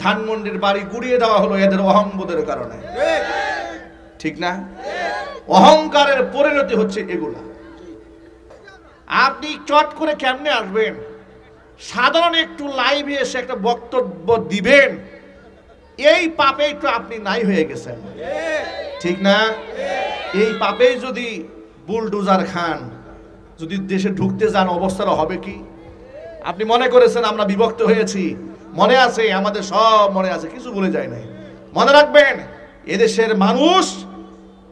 ধানমন্ডির বাড়ি গুড়িয়ে দেওয়া হলো এদের অহংবোধের কারণে। ঠিক না? অহংকারের পরিণতি হচ্ছে এগুলা। আপনি চট করে কেমনে আসবেন? সাধারণ একটু লাইভে এসে একটা বক্তব্য দিবেন, এই পাপে একটু আপনি নাই হয়ে গেছেন। ঠিক না? এই পাপে যদি বুলডোজার খান, যদি দেশে ঢুকতে যান, অবস্থাটা হবে কি? আপনি মনে করেছেন আমরা বিভক্ত হয়েছি, মনে আছে, আমাদের সব মনে আছে, কিছু ভুলে যায় নাই। মনে রাখবেন, এদেশের মানুষ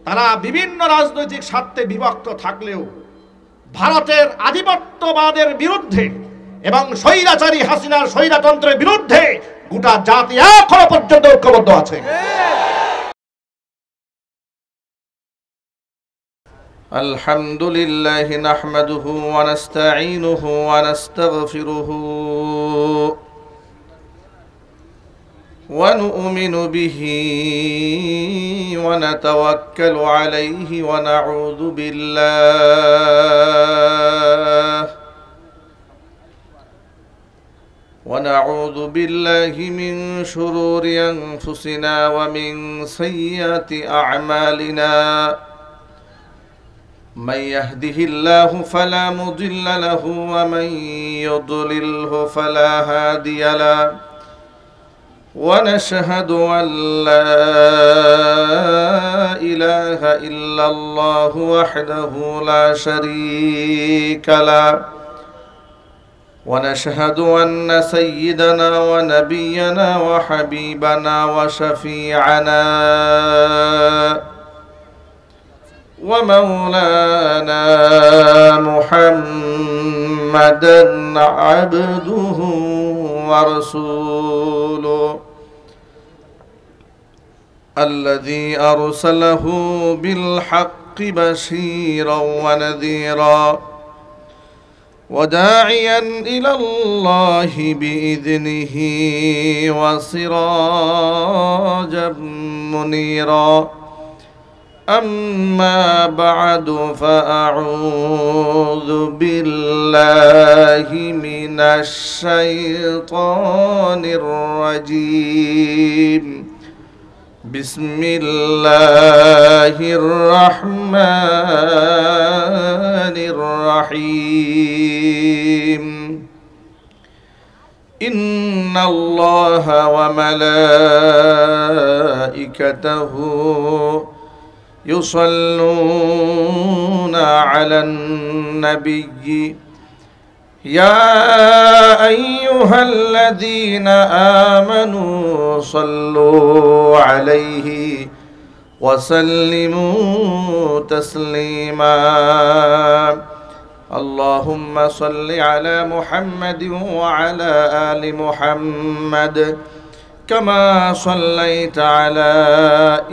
তারা বিভিন্ন রাজনৈতিক স্বার্থে বিভক্ত থাকলেও ভারতের আধিপত্যবাদের বিরুদ্ধে এবং স্বৈরাচারী হাসিনার স্বৈরতন্ত্রের বিরুদ্ধে গোটা জাতি এখনো পর্যন্ত ঐক্যবদ্ধ আছে। আলহামদুলিল্লাহি নাহমাদুহু ওয়া নাস্তাঈনুহু ওয়া নাস্তাগফিরুহু ওয়া নু'মিনু বিহি ওয়া নাতাওয়াক্কালু আলাইহি ওয়া নাউযু বিল্লাহি মিন শুরুরি আনফুসিনা ওয়া মিন সাইয়্যাতি আ'মালিনা। من يهده الله فلا مضل له ومن يضلله فلا هادي له ونشهد أن لا إله إلا الله وحده لا شريك له ونشهد أن سيدنا ونبينا وحبيبنا وشفيعنا ومولانا محمدا عبده ورسوله الذي أرسله بالحق بشيرا ونذيرا وداعيا إلى الله بإذنه وسراجا منيرا. أما بعد فأعوذ بالله من الشيطان الرجيم. بسم الله الرحمن الرحيم. إن الله وملائكته يصلون على النبي يا أيها الذين آمنوا صلوا عليه وسلموا تسليما. اللهم صل على محمد وعلى آل محمد كما صليت على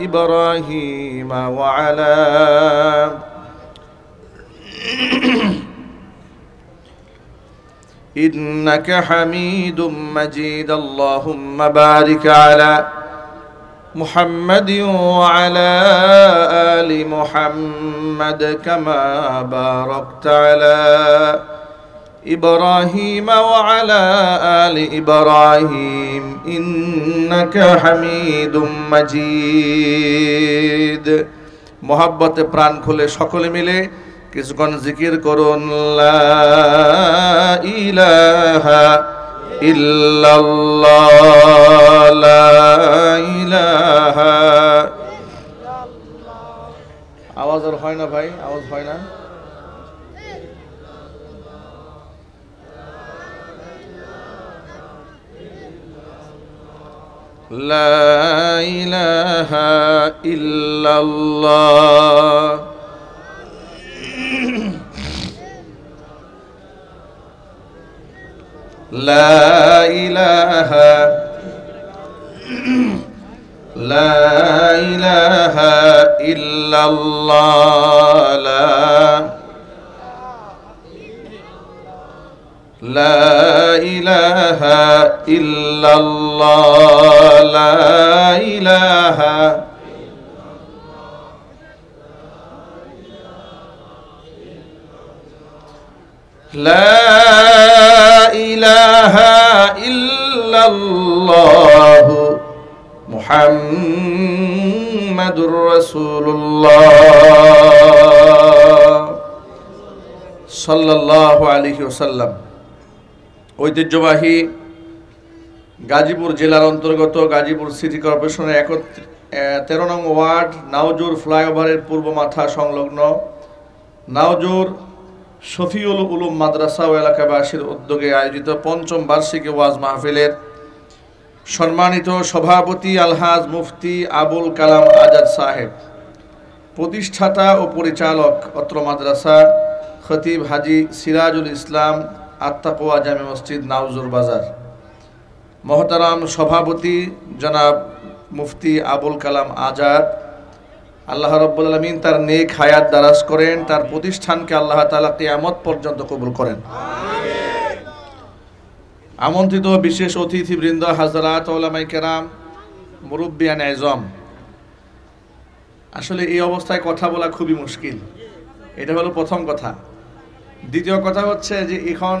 إبراهيم وعلى إنك حميد مجيد. اللهم بارك على محمد وعلى آل محمد كما باركت على إبراهيم وعلى آل إبراهيم إنك حميد مجيد. محبت প্রাণ খুলে সকলে মিলে কিছুক্ষণ জিকির করুন, লা ইলাহা ইল্লাল্লাহ, লা ইলাহা। আওয়াজ আর হয় না ভাই, আওয়াজ হয় না। لا إله إلا الله. لا إله إلا الله. لا إله إلا الله. لا إله لا إله إلا الله মুহাম্মাদুর রাসূলুল্লাহ সাল্লাল্লাহু আলাইহি ওয়াসাল্লাম। ঐতিহ্যবাহী গাজীপুর জেলার অন্তর্গত গাজীপুর সিটি কর্পোরেশনের 13 নং ওয়ার্ড নাওজুর ফ্লাইওভারের পূর্ব মাথা সংলগ্ন নাওজুর শফিউল উলুম মাদ্রাসা ও এলাকাবাসীর উদ্যোগে আয়োজিত ৫ম বার্ষিকী ওয়াজ মাহফিলের সম্মানিত সভাপতি আলহাজ মুফতি আবুল কালাম আজাদ সাহেব, প্রতিষ্ঠাতা ও পরিচালক অত্র মাদ্রাসা খতিব হাজি সিরাজুল ইসলাম আত্তাকওয়া জামে মসজিদ নাওজুর বাজার, মহতারাম সভাপতি জনাব মুফতি আবুল কালাম আজাদ, আল্লাহ রাব্বুল আলামিন তার নেক হায়াত দারাজ করেন, তার প্রতিষ্ঠানকে আল্লাহ তাআলা কিয়ামত পর্যন্ত কবুল করেন। আমন্ত্রিত বিশেষ অতিথিবৃন্দ, হাজরাত, উলামায়ে কেরাম, মুরব্বিয়ান আযম, আসলে এই অবস্থায় কথা বলা খুবই মুশকিল। এটা হলো প্রথম কথা। দ্বিতীয় কথা হচ্ছে যে এখন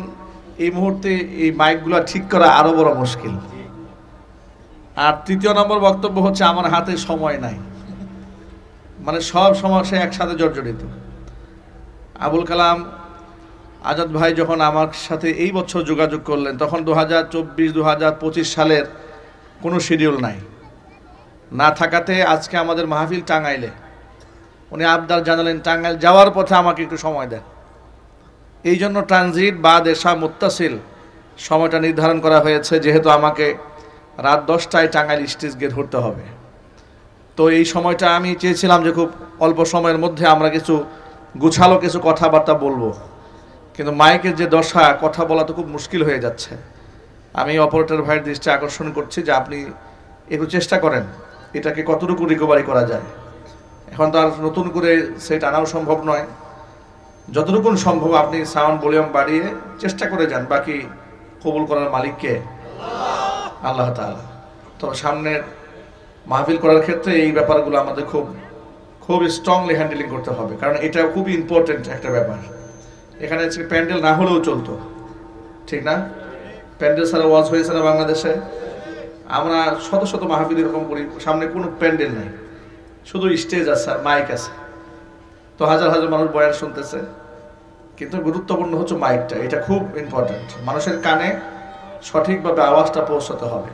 এই মুহূর্তে এই মাইকগুলো ঠিক করা আরো বড় মুশকিল। আর তৃতীয় নম্বর বক্তব্য হচ্ছে আমার হাতে সময় নাই, মানে সব সমস্যা একসাথে জর্জরিত। আবুল কালাম আজাদ ভাই যখন আমার সাথে এই বছর যোগাযোগ করলেন, তখন 2024-2025 সালের কোনো শিডিউল নাই, না থাকাতে আজকে আমাদের মাহফিল টাঙ্গাইলে। উনি আবদার জানালেন টাঙ্গাইল যাওয়ার পথে আমাকে একটু সময় দেন। এই জন্য ট্রানজিট বা দেশা মুত্তাসিল সময়টা নির্ধারণ করা হয়েছে, যেহেতু আমাকে রাত 10টায় টাঙ্গাইল স্টেজ গেট ধরতে হবে। তো এই সময়টা আমি চেয়েছিলাম যে খুব অল্প সময়ের মধ্যে আমরা কিছু গুছালো কিছু কথাবার্তা বলবো, কিন্তু মাইকের যে দশা, কথা বলা তো খুব মুশকিল হয়ে যাচ্ছে। আমি অপারেটর ভাইয়ের দৃষ্টি আকর্ষণ করছি যে আপনি একটু চেষ্টা করেন এটাকে কতটুকু রিকভারি করা যায়। এখন তো আর নতুন করে সেট আনাও সম্ভব নয়, যতটুকু সম্ভব আপনি সাউন্ড ভলিউম বাড়িয়ে চেষ্টা করে যান। বাকি কবুল করার মালিককে আল্লাহ তাআলা। তবে সামনের মাহফিল করার ক্ষেত্রে এই ব্যাপারগুলো আমাদের খুব স্ট্রংলি হ্যান্ডেলিং করতে হবে, কারণ এটা খুবই ইম্পর্টেন্ট একটা ব্যাপার। এখানে প্যান্ডেল না হলেও চলতো, ঠিক না? প্যান্ডেল ছাড়া ওয়াজ হয়েছে না বাংলাদেশে? আমরা শত শত মাহফিল এরকম করি, সামনে কোনো প্যান্ডেল নেই, শুধু স্টেজ আছে আর মাইক আছে, তো হাজার হাজার মানুষ বয়ান শুনতেছে। কিন্তু গুরুত্বপূর্ণ হচ্ছে মাইকটা, এটা খুব ইম্পর্টেন্ট। মানুষের কানে সঠিকভাবে আওয়াজটা পৌঁছাতে হবে।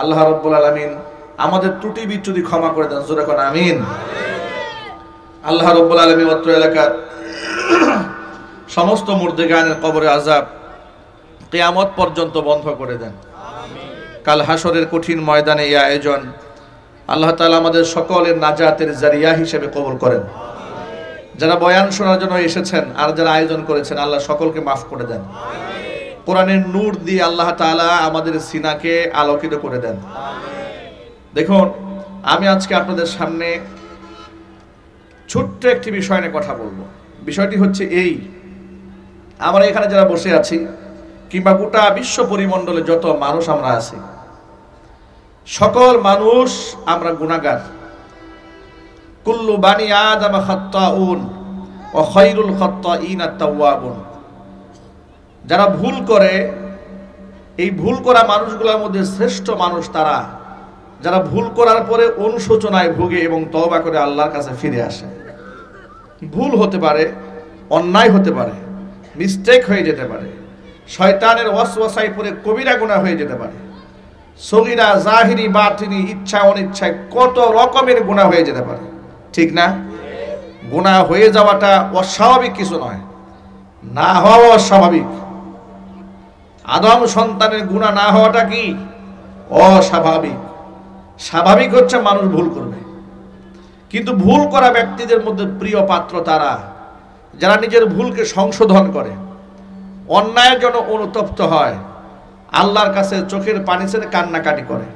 আল্লাহ রাব্বুল আলামিন আমাদের ত্রুটি বিচ্যুতি ক্ষমা করে দেন, জোরে কোন আমিন। আল্লাহ রাব্বুল আলামিন অত্র এলাকার সমস্ত মুর্দেগানের কবরে আযাব কিয়ামত পর্যন্ত বন্ধ করে দেন। কাল হাসরের কঠিন ময়দানে এই আয়োজন আল্লাহ তাআলা আমাদের সকলের নাজাতের জারিয়া হিসেবে কবুল করেন। যারা বয়ান শোনার জন্য এসেছেন আর যারা আয়োজন করেছেন, আল্লাহ সকলকে মাফ করে দেন। কোরআনের নূর দিয়ে আল্লাহ তাআলা আমাদের সিনাকে আলোকিত করে দেন। দেখুন, আমি আজকে আপনাদের সামনে ছোট্ট একটি বিষয় নিয়ে কথা বলবো। বিষয়টি হচ্ছে এই, আমরা এখানে যারা বসে আছি কিংবা গোটা বিশ্ব পরিমণ্ডলে যত মানুষ আমরা আছি, সকল মানুষ আমরা গুনাহগার। কুল্লু বানি আদম খাত্তাউন ওয়া খায়রুল খাত্তাইন আত-তাওয়াবুন। যারা ভুল করে, এই ভুল করা মানুষগুলোর মধ্যে শ্রেষ্ঠ মানুষ তারা যারা ভুল করার পরে অনুশোচনায় ভোগে এবং তওবা করে আল্লাহর কাছে ফিরে আসে। ভুল হতে পারে, অন্যায় হতে পারে, মিস্টেক হয়ে যেতে পারে, শয়তানের ওয়াসওয়াসায় পড়ে কবিরা গুনাহ হয়ে যেতে পারে, সগীরা জাহিরি বাতিনি ইচ্ছা অনিচ্ছায় কত রকমের গুনাহ হয়ে যেতে পারে, ঠিক না? গুনাহ হয়ে যাওয়াটা অস্বাভাবিক কিছু নয়, না হওয়া অস্বাভাবিক। আদম সন্তানের গুনাহ না হওয়াটা কি অস্বাভাবিক। স্বাভাবিক হচ্ছে মানুষ ভুল করবে, কিন্তু ভুল করা ব্যক্তিদের মধ্যে প্রিয় পাত্র তারা যারা নিজের ভুলকে সংশোধন করে, অন্যায়ের জন্য অনুতপ্ত হয়, আল্লাহর কাছে চোখের পানি ছেড়ে কান্নাকাটি করে।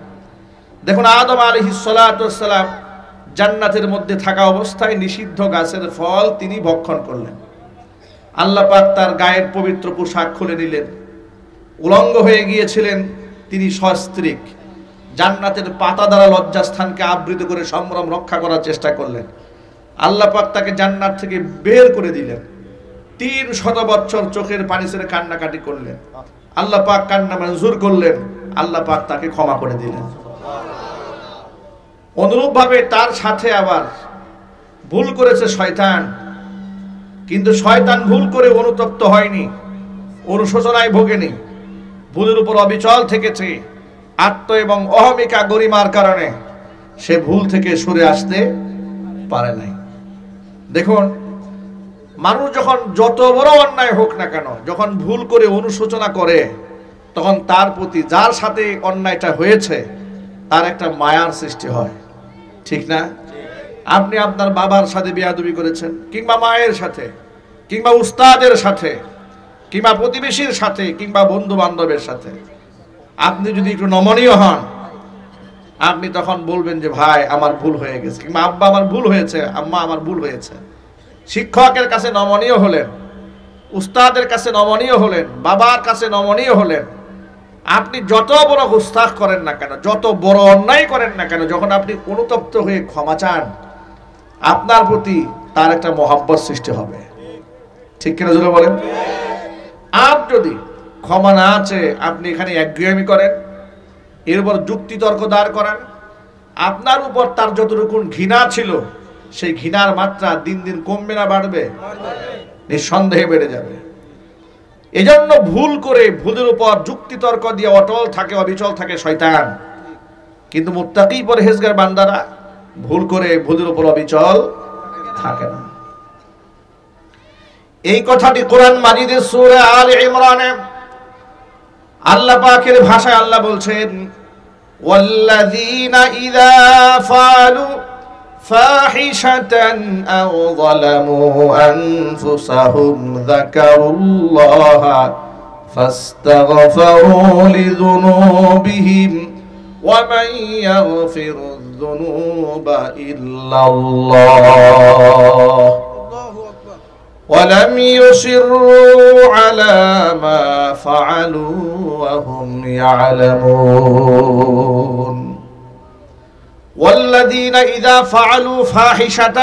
দেখুন, আদম আলাইহিস সালাতু ওয়াস সালাম জান্নাতের মধ্যে থাকা অবস্থায় নিষিদ্ধ গাছের ফল তিনি ভক্ষণ করলেন। আল্লাহ পাক তার গায়ের পবিত্র পোশাক খুলে নিলেন, উলঙ্গ হয়ে গিয়েছিলেন তিনি সস্ত্রীক। জান্নাতের পাতা দ্বারা লজ্জাস্থানকে আবৃত করে সম্ভ্রম রক্ষা করার চেষ্টা করলেন। আল্লাহ পাক তাকে জান্নাত থেকে বের করে দিলেন। 300 বছর চোখের পানি ছেড়ে কান্নাকাটি করলেন, আল্লাহ পাক কান্না মঞ্জুর করলেন, আল্লাহ পাক তাকে ক্ষমা করে দিলেন। অনুরূপভাবে তার সাথে আবার ভুল করেছে শয়তান, কিন্তু শয়তান ভুল করে অনুতপ্ত হয়নি, অনুশোচনায় ভোগেনি, ভুলের উপর অবিচল থেকেছে। আত্ম এবং অহমিকা গরিমার কারণে সে ভুল থেকে সরে আসতে পারে নাই। দেখুন, মানুষ যখন যত বড় অন্যায় হোক না কেন, যখন ভুল করে অনুশোচনা করে, তখন তার প্রতি যার সাথে অন্যায়টা হয়েছে তার একটা মায়ার সৃষ্টি হয়, ঠিক না? আপনি আপনার বাবার সাথে বেয়াদবি করেছেন, কিংবা মায়ের সাথে, কিংবা উস্তাদের সাথে, কিংবা প্রতিবেশীর সাথে, কিংবা বন্ধু বান্ধবের সাথে। আপনি যদি একটু নমনীয় হন, আপনি তখন বলবেন যে ভাই আমার ভুল হয়ে গেছে, কিংবা আব্বা আমার ভুল হয়েছে, আম্মা আমার ভুল হয়েছে। শিক্ষকের কাছে নমনীয় হলেন, উস্তাদের কাছে নমনীয় হলেন, বাবার কাছে নমনীয় হলেন। আপনি যত বড় গুস্তাখ করেন না কেন, যত বড় অন্যায় করেন না কেন, যখন আপনি অনুতপ্ত হয়ে ক্ষমা চান, আপনার প্রতি তার একটা মহব্বত সৃষ্টি হবে, ঠিক কিনা জোরে বলেন? আর যদি ক্ষমা না আছে, আপনি এখানে একগুঁয়েমি করেন, এর উপর যুক্তি তর্ক দাঁড় করান, আপনার উপর তার যতটুকু ঘৃণা ছিল সেই ঘৃণার মাত্রা দিন দিন কমবে না বাড়বে? নিঃসন্দেহে বেড়ে যাবে। এজন্য ভুল করে ভুলের উপর যুক্তি তর্ক দিয়ে অটল থাকে, অবিচল থাকে শয়তান। কিন্তু মুত্তাকি পরহেজগার বান্দারা ভুল করে ভুলের উপর অবিচল থাকে না। এই কথাটি কোরআন মাজিদের সূরা আলে ইমরানে আল্লাহ পাকের ভাষায় আল্লাহ বলছেন, ওয়াল্লাযীনা ইযা ফাআলু ফাহিশাতান আও যালামু আনফুসাহুম যাকারুল্লাহা ফাস্তাগফারু লিযুনুবিহিম ওয়া মান ইয়াগফিরুয যুনুবা ইল্লাল্লাহ ولم يصروا على ما فعلوا وهم يعلمون والذين إذا فعلوا فاحشة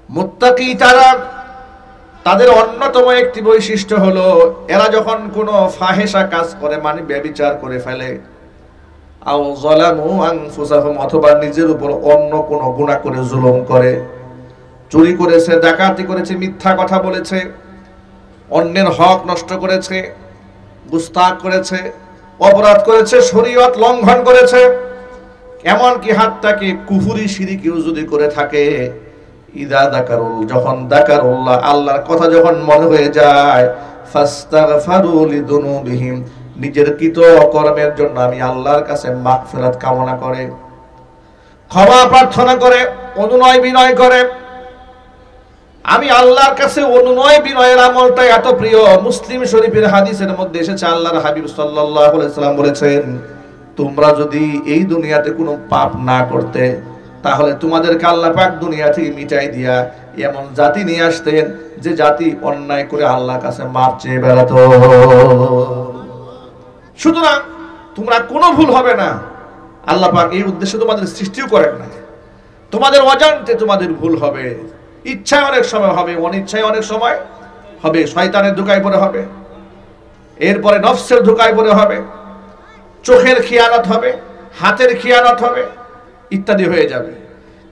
মুত্তাকি তারা, তাদের অন্যতম একটি বৈশিষ্ট্য হলো এরা যখন কোনো ফাহেশা কাজ করে, মানে ব্যভিচার করে ফেলে, আও যালামু আনফুসাহুম, অথবা নিজের উপর অন্য কোনো গুনাহ করে জুলুম করে, চুরি করেছে, ডাকাতি করেছে, মিথ্যা কথা বলেছে, অন্যের হক নষ্ট করেছে, গুস্তাখ করেছে, অপরাধ করেছে, শরীয়ত লঙ্ঘন করেছে, এমনকি হাতটাকে কুফরি শিরকিও যদি করে থাকে, ইদা যাকারুল, যখন যাকারুল্লাহ, আল্লাহর কথা যখন মনে হয়ে যায়, ফাস্তাগফারু লিযুনুবিহিম, নিজের কৃত কর্মের জন্য আমি আল্লাহর কাছে মাগফিরাত কামনা করে, ক্ষমা প্রার্থনা করে, অনুনয় বিনয় করে। আমি আল্লাহর কাছে অনুনয় বিনয়ের আমলটা এত প্রিয়। মুসলিম শরীফের হাদিসের মধ্যে এসেছে, আল্লাহর হাবিব সাল্লাল্লাহু আলাইহি সাল্লাম বলেছেন, তোমরা যদি এই দুনিয়াতে কোনো পাপ না করতে, তাহলে তোমাদেরকে আল্লাহ পাক দুনিয়া থেকে মিটাই দিয়া এমন জাতি নিয়ে আসতেন যে জাতি অন্যায় করে আল্লাহর কাছে মাপ চেয়ে বেড়াতো। সুতরাং তোমরা কোনো ভুল হবে না, আল্লাহ পাক এই উদ্দেশ্যে তোমাদের সৃষ্টিও করেন না। তোমাদের অজান্তে তোমাদের ভুল হবে, ইচ্ছায় অনেক সময় হবে, অনিচ্ছায় অনেক সময় হবে, শয়তানের ধোঁকায় পড়ে হবে, এরপরে নফসের ধোঁকায় পড়ে হবে, চোখের খিয়ানত হবে, হাতের খিয়ানত হবে, ইত্যাদি হয়ে যাবে।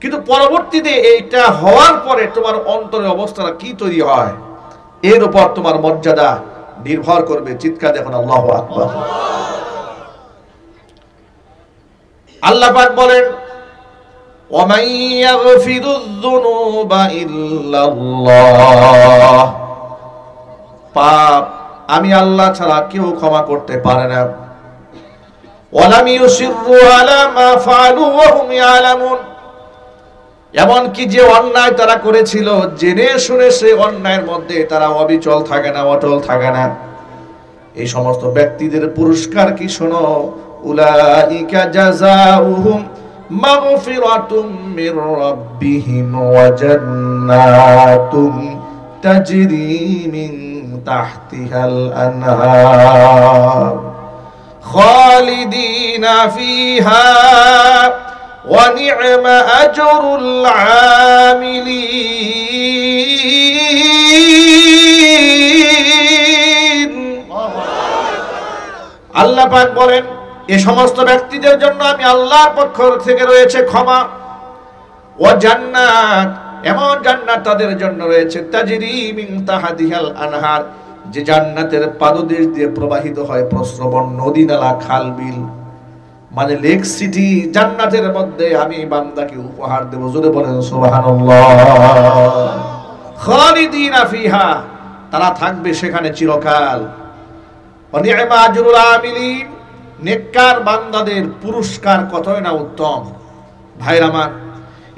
কিন্তু পরবর্তীতে এইটা হওয়ার পরে তোমার অন্তরের অবস্থাটা কি তৈরি হয়, এর উপর তোমার মর্যাদা নির্ভর করবে। চিৎকার দেখুন আল্লাহু আকবার। আল্লাহ পাক বলেন, وَمَن يَغْفِرُ الذُّنُوبَ إِلَّا اللَّهُ, পাপ আমি আল্লাহ ছাড়া কেউ ক্ষমা করতে পারে না। وَلَمْ يُصِرُّوا عَلَى مَا فَعَلُوا وَهُمْ يَعْلَمُونَ, এমনকি যে অন্যায় তারা করেছিল জেনে শুনে সেই অন্যায়ের মধ্যে তারা অবিচল থাকে না, অটল থাকে না। এই সমস্ত ব্যক্তিদের পুরস্কার কি শোনো, উলাইকা জাযাউহুম মাগফিরাতুম মির রাব্বিহিম ওয়া জান্নাতুম তাজরি মিন তাহতিহাল আনহার খালিদিনা ফিহা ওয়া নি'মা আজরুল আমিলিন। আল্লাহ পাক বলেন, এ সমস্ত ব্যক্তিদের জন্য আমি আল্লাহর পক্ষ থেকে রয়েছে ক্ষমা ও জান্নাত, এমন জান্নাত তাদের জন্য রয়েছে তাজরি মিন তাহতিহাল আনহার, যে জান্নাতের পাদদেশ দিয়ে প্রবাহিত হয় প্রস্রবণ নদী নালা খাল বিল, মানে লেক সিটি। জান্নাতের মধ্যে আমি বান্দাকে উপহার দেব, জোরে বলেন সুবহানাল্লাহ। খালিদিনা ফিহা, তারা থাকবে সেখানে চিরকাল। ওয়া নি'মা আজরুল আমিলিন, নেককার বান্দাদের পুরস্কার কতই না উত্তম। ভাইরা আমার,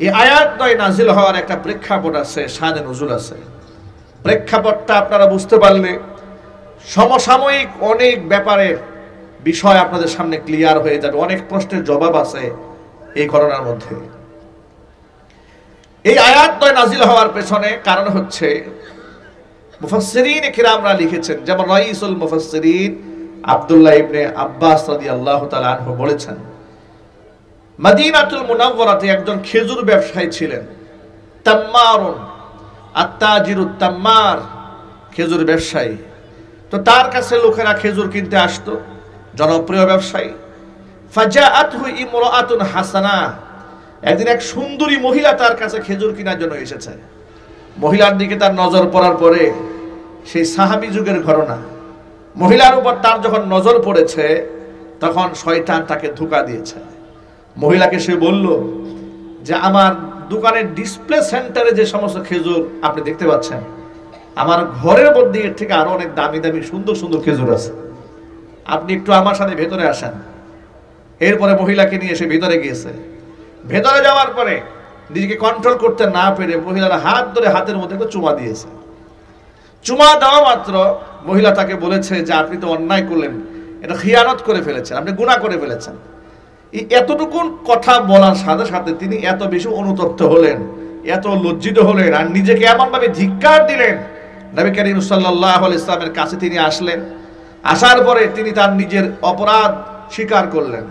এই আয়াতদ্বয় নাজিল হওয়ার একটা প্রেক্ষাপট আছে, শানে নুজুল আছে। প্রেক্ষাপটটা আপনারা বুঝতে পারলে সমসাময়িক অনেক ব্যাপারের বিষয় আপনাদের সামনে ক্লিয়ার হয়ে যাবে, অনেক প্রশ্নের জবাব আছে এই ঘটনার মধ্যে। এই আয়াতদ্বয় নাজিল হওয়ার পেছনে কারণ হচ্ছে মুফাসসিরিন কিরামরা লিখেছেন, যেমন রাইসুল মুফাসসিরিন আব্দুল্লাহ ইবনে আব্বাস রাদিয়াল্লাহু তাআলা আনহু বলেছেন, মদিনাতুল মুনাওয়ারাতে একজন খেজুর ব্যবসায়ী ছিলেন, তাম্মারুন, আত্তাজিরুত তাম্মার, খেজুর ব্যবসায়ী। তো তার কাছে লোকেরা খেজুর কিনতে আসতো, জনপ্রিয় ব্যবসায়ী। ফাজাআতহু ইমরাআতুন হাসানা, একদিন এক সুন্দরী মহিলা তার কাছে খেজুর কেনার জন্য এসেছে। মহিলার দিকে তার নজর পড়ার পরে, সেই সাহাবী যুগের ঘটনা, মহিলার উপর তার যখন নজর পড়েছে তখন শয়তান তাকে ধোঁকা দিয়েছে। মহিলাকে সে বলল যে আমার দোকানের ডিসপ্লে সেন্টারে যে সমস্ত খেজুর আপনি দেখতে পাচ্ছেন, আমার ঘরের মধ্যে এর থেকে আরো অনেক দামি দামি সুন্দর সুন্দর খেজুর আছে, আপনি একটু আমার সাথে ভেতরে আসেন। এরপরে মহিলাকে নিয়ে এসে ভেতরে গিয়েছে। ভেতরে যাওয়ার পরে নিজেকে কন্ট্রোল করতে না পেরে মহিলার হাত ধরে হাতের মধ্যে একটা চুমা দিয়েছে। চুমা দেওয়া মাত্র মহিলা তাকে বলেছে যে আপনি তো অন্যায় করলেন, এটা খিয়ানত করে ফেলেছেন, আপনি গুনাহ করে ফেলেছেন। এই এতটুকুন কথা বলার সাথে সাথে তিনি এত বেশি অনুতপ্ত হলেন, এত লজ্জিত হলেন, আর নিজেকে এমনভাবে ধিক্কার দিলেন। নবী করিম সাল্লাল্লাহু আলাইহি ওয়াসাল্লামের কাছে তিনি আসলেন। আসার পরে তিনি তার নিজের অপরাধ স্বীকার করলেন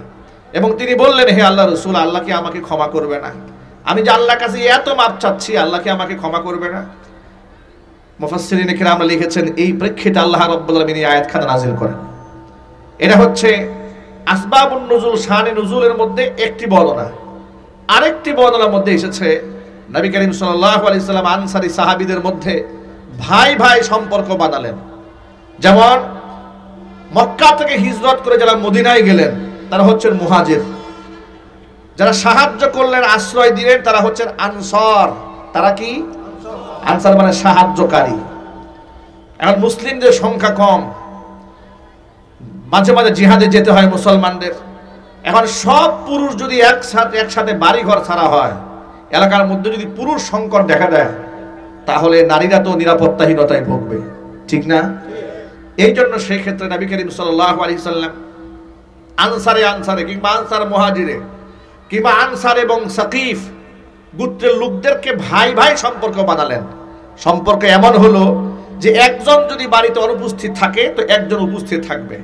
এবং তিনি বললেন, হে আল্লাহ রাসূল, আল্লাহ কি আমাকে ক্ষমা করবে না? আমি যে আল্লাহর কাছে এত মাপ চাচ্ছি, আল্লাহ কি আমাকে ক্ষমা করবে না? মুফাসসিরিন কিরামরা লিখেছেন, এই প্রেক্ষিতে আল্লাহ রাব্বুল আলামিন এই আয়াতখানা নাযিল করেন। এটা হচ্ছে আসবাবুন নুজুল, শানে নুজুলের মধ্যে একটি বর্ণনা। আরেকটি বর্ণনার মধ্যে এসেছে নবী করিম সাল্লাল্লাহু আলাইহি ওয়াসাল্লাম আনসারী সাহাবীদের মধ্যে ভাই ভাই সম্পর্ক বানালেন। যেমন মক্কা থেকে হিজরত করে যারা মদিনায় গেলেন তারা হচ্ছেন মুহাজির, যারা সাহায্য করলেন, আশ্রয় দিলেন, তারা হচ্ছেন আনসার। তারা কি? আনসার মানে সাহায্যকারী। এখন মুসলিমদের সংখ্যা কম, মাঝে মাঝে জিহাদে যেতে হয় মুসলমানদের। এখন সব পুরুষ যদি একসাথে বাড়ি ঘর ছাড়া হয়, এলাকার মধ্যে যদি পুরুষ সংকট দেখা দেয়, তাহলে নারীরা তো নিরাপত্তাহীনতায় ভুগবে, ঠিক না? এই জন্য সেই ক্ষেত্রে নবী করিম সাল্লাল্লাহু আলাইহি সাল্লাম আনসারে কিংবা আনসার মুহাজিরে কিংবা আনসার এবং সাকিফ গোত্রের লোকদেরকে ভাই ভাই সম্পর্ক বানালেন। সম্পর্ক এমন হলো যে একজন যদি বাড়িতে অনুপস্থিত থাকে তো একজন উপস্থিত থাকবে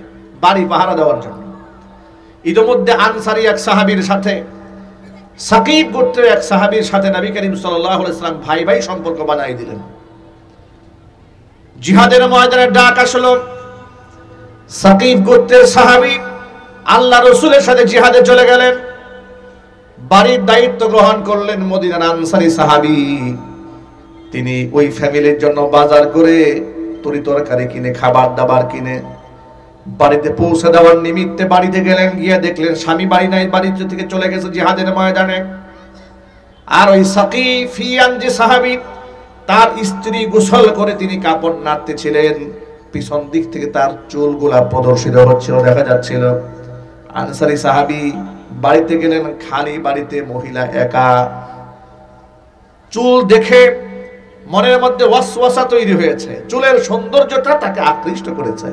বাড়ি পাহারা দেওয়ার জন্য। ইতিমধ্যে আনসারী এক সাহাবীর সাথে সাকিফ গোত্রের এক সাহাবীর সাথে নবী করিম সাল্লাল্লাহু আলাইহি সাল্লাম ভাই ভাই সম্পর্ক বানাই দিলেন। জিহাদের ময়দানে ডাক আসলো, সাকিফ গোত্রের সাহাবী আল্লাহ রাসূলের সাথে জিহাদে চলে গেলেন, বাড়ির দায়িত্ব গ্রহণ করলেন মদিনার আনসারী সাহাবী। তিনি ওই ফ্যামিলির জন্য বাজার করে তরি তরকারি কিনে, খাবার দাবার কিনে বাড়িতে পৌঁছে দেওয়ার নিমিত্তে বাড়িতে গেলেন। গিয়ে দেখলেন স্বামী বাড়ি নাই, বাড়ি থেকে চলে গেছে জিহাদের ময়দানে। আর ওই সাকিফিয়ান যে সাহাবী, তার স্ত্রী গোসল করে তিনি কাপড় নাড়তেছিলেন, পিছন দিক থেকে তার চুলগুলা প্রদর্শিত হচ্ছিল, দেখা যাচ্ছিল। আনসারী সাহাবী বাড়িতে গেলেন, খালি বাড়িতে মহিলা একা। চুল দেখে মনের মধ্যে ওয়াসওয়াসা তৈরি হয়েছে, চুলের সৌন্দর্যটা তাকে আকৃষ্ট করেছে।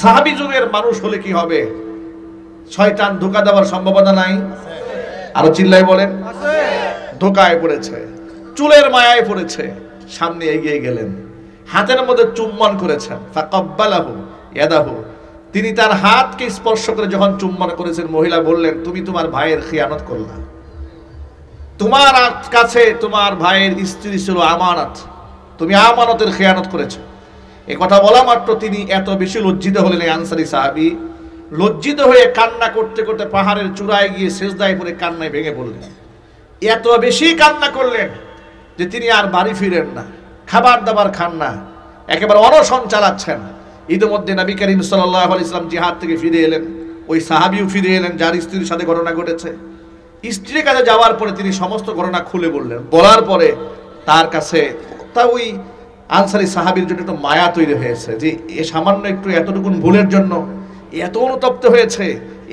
সাহাবী যুগের মানুষ হলে কি হবে? শয়তান ধোঁকা দেওয়ার সম্ভাবনা নাই? আরো চিল্লাই বলেন। ধোঁকায় পড়েছে, চুলের মায়ায় পড়েছে। সামনে এগিয়ে গেলেন, হাতের মধ্যে চুম্বন করেছেন। ফাকাব্বালাহু ইয়াদাহু, তিনি তার হাতকে স্পর্শ করে যখন চুম্বন করেছেন, মহিলা বললেন, তুমি তোমার ভাইয়ের খিয়ানত করলা। তোমার কাছে তোমার ভাইয়ের স্ত্রী ছিল আমানত, তুমি আমানতের খিয়ানত করেছো। এই কথা বলা মাত্র তিনি এত বেশি লজ্জিত হলেন এই আনসারী সাহাবী লজ্জিত হয়ে কান্না করতে করতে পাহাড়ের চূড়ায় গিয়ে সেজদায় পড়ে কান্নায় ভেঙে পড়লেন। এত বেশি কান্না করলেন যে তিনি আর বাড়ি ফিরেন না, খাবার দাবার খান না, একেবারে অনশন চালাচ্ছেন। ইতিমধ্যে নবী করিম সাল্লাল্লাহু আলাইহি ওয়াসাল্লাম জিহাদ থেকে ফিরে এলেন, ওই সাহাবীও ফিরে এলেন যার স্ত্রীর সাথে ঘটনা ঘটেছে। স্ত্রীর কাছে যাওয়ার পরে তিনি সমস্ত ঘটনা খুলে বললেন। বলার পরে তার কাছে তা ওই আনসারী সাহাবীর জন্য একটু মায়া তৈরি হয়েছে যে এ সামান্য একটু এতটুকু ভুলের জন্য এত অনুতপ্ত হয়েছে,